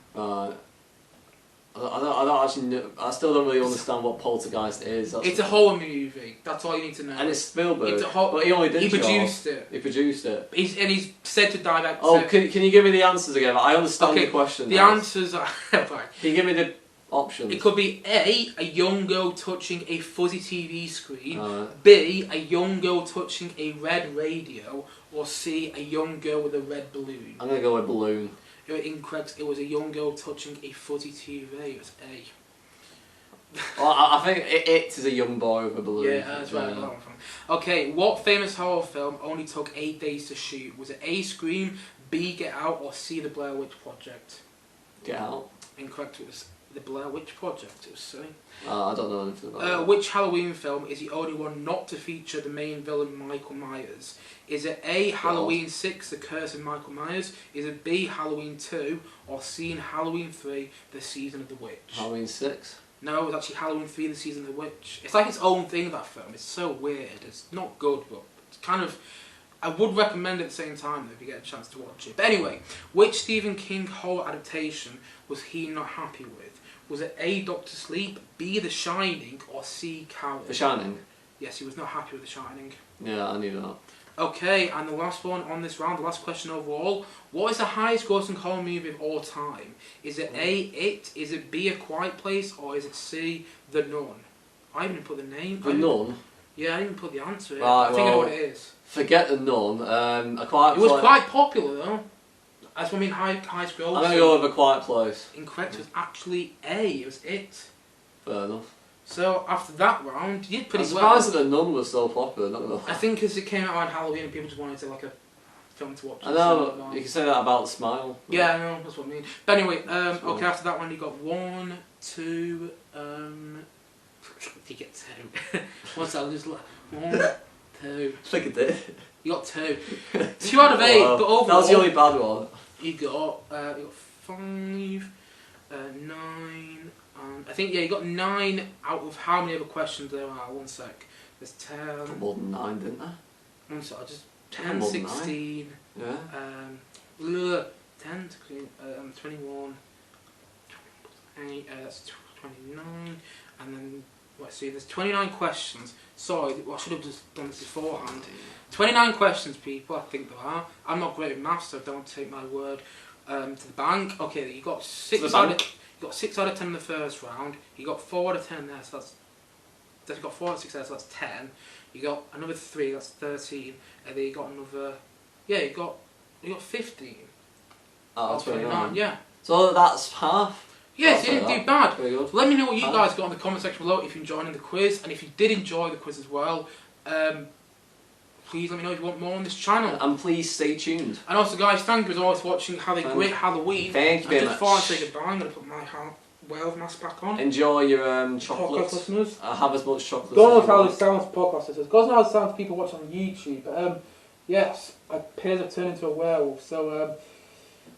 I don't actually know, I still don't really understand what Poltergeist is. It's a horror movie. That's all you need to know. And it's Spielberg. It's but he only did. He produced it. He produced it. He's said to direct. Oh, can you give me the answers again? I understand the question. The answers are. Right. Can you give me the options? It could be A. young girl touching a fuzzy TV screen. B. a young girl touching a red radio, or C. a young girl with a red balloon. I'm gonna go with balloon. Incorrect. It was a young girl touching a fuzzy TV. It was A. Well, I think it is a young boy with a balloon. Yeah, that's right. Okay, what famous horror film only took 8 days to shoot? Was it A. Scream, B. Get Out, or C. The Blair Witch Project? Get Out. Incorrect. It was The Blair Witch Project. It was C. I don't know anything about that. Which Halloween film is the only one not to feature the main villain Michael Myers? Is it A. Halloween 6, The Curse of Michael Myers? Is it B. Halloween 2, or C. Halloween 3, The Season of the Witch? Halloween 6? No, it was actually Halloween 3, The Season of the Witch. It's like its own thing, that film. It's so weird. It's not good, but it's kind of... I would recommend it at the same time if you get a chance to watch it. But anyway, which Stephen King horror adaptation was he not happy with? Was it A. Doctor Sleep, B. The Shining, or C. Carrie? The Shining? Yes, he was not happy with The Shining. Yeah, I knew that. Okay, and the last one on this round, the last question overall. What is the highest grossing horror movie of all time? Is it A. It? Is it B. A Quiet Place? Or is it C. The Nun? I didn't even put the name. The Nun? Yeah, I didn't even put the answer in. Right, I think I know what it is. Forget The Nun. A Quiet Place. It was quite popular though. That's what I mean, highest grossing. I'm going to go with A Quiet Place. Incorrect, it was actually A. It was It. Fair enough. So after that round, you did pretty well. I'm surprised that The Nun was so popular. Not gonna lie. I think because it came out on Halloween and people just wanted to like a film to watch. I know, you can say that about Smile. Yeah, I know, that's what I mean. But anyway, okay, after that one you got 1, 2, you get 2. What's that? Just 1, 2. I think it did. You got 2. 2 out of 8, wow. but overall... That was the only bad one. You got 5, 9... I think, yeah, you got 9 out of how many other questions there are. 1 sec. There's 10. More than 9, didn't there? 1 sec, just 10, 16. 9. Yeah. 10, 16, 21. 8, that's 29. And then, let's see, there's 29 questions. Sorry, well, I should have just done this beforehand. 29 questions, people, I think there are. I'm not great at maths, so don't take my word to the bank. Okay, you got 6 out of... You got 6 out of 10 in the first round. You got 4 out of 10 there, so you got 4 out of 6 there, so that's 10. You got another 3, that's 13, and then you got another. Yeah, you got 15. Oh, 29. Yeah. So that's half. Yes, you didn't do bad. Very good. Let me know what you guys got in the comment section below if you enjoyed the quiz, and if you did enjoy the quiz as well. Please let me know if you want more on this channel. And please stay tuned. And also guys, thank you as always for watching. Have a great Halloween. Thank you very much. Just before I say goodbye, I'm going to put my werewolf mask back on. Enjoy your chocolate. Podcast listeners. Have as much chocolate God knows as how this sounds to podcast listeners. God knows how it sounds to people watching on YouTube. But yes, it appears I've turned into a werewolf. So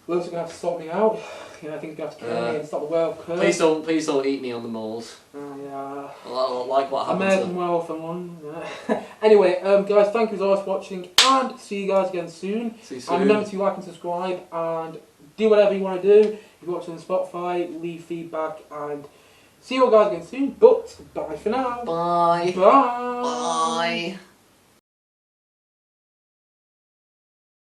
Lewis are going to have to sort me out. You know, I think he's going to have to kill me and stop the werewolf curse. Please don't eat me on the moles. Yeah. Like what happened American werewolf and one. Anyway, guys, thank you as always for watching, and see you guys again soon. See you soon. And remember to like and subscribe, and do whatever you want to do. If you're watching on Spotify, leave feedback, and see you all guys again soon. But bye for now. Bye. Bye. Bye.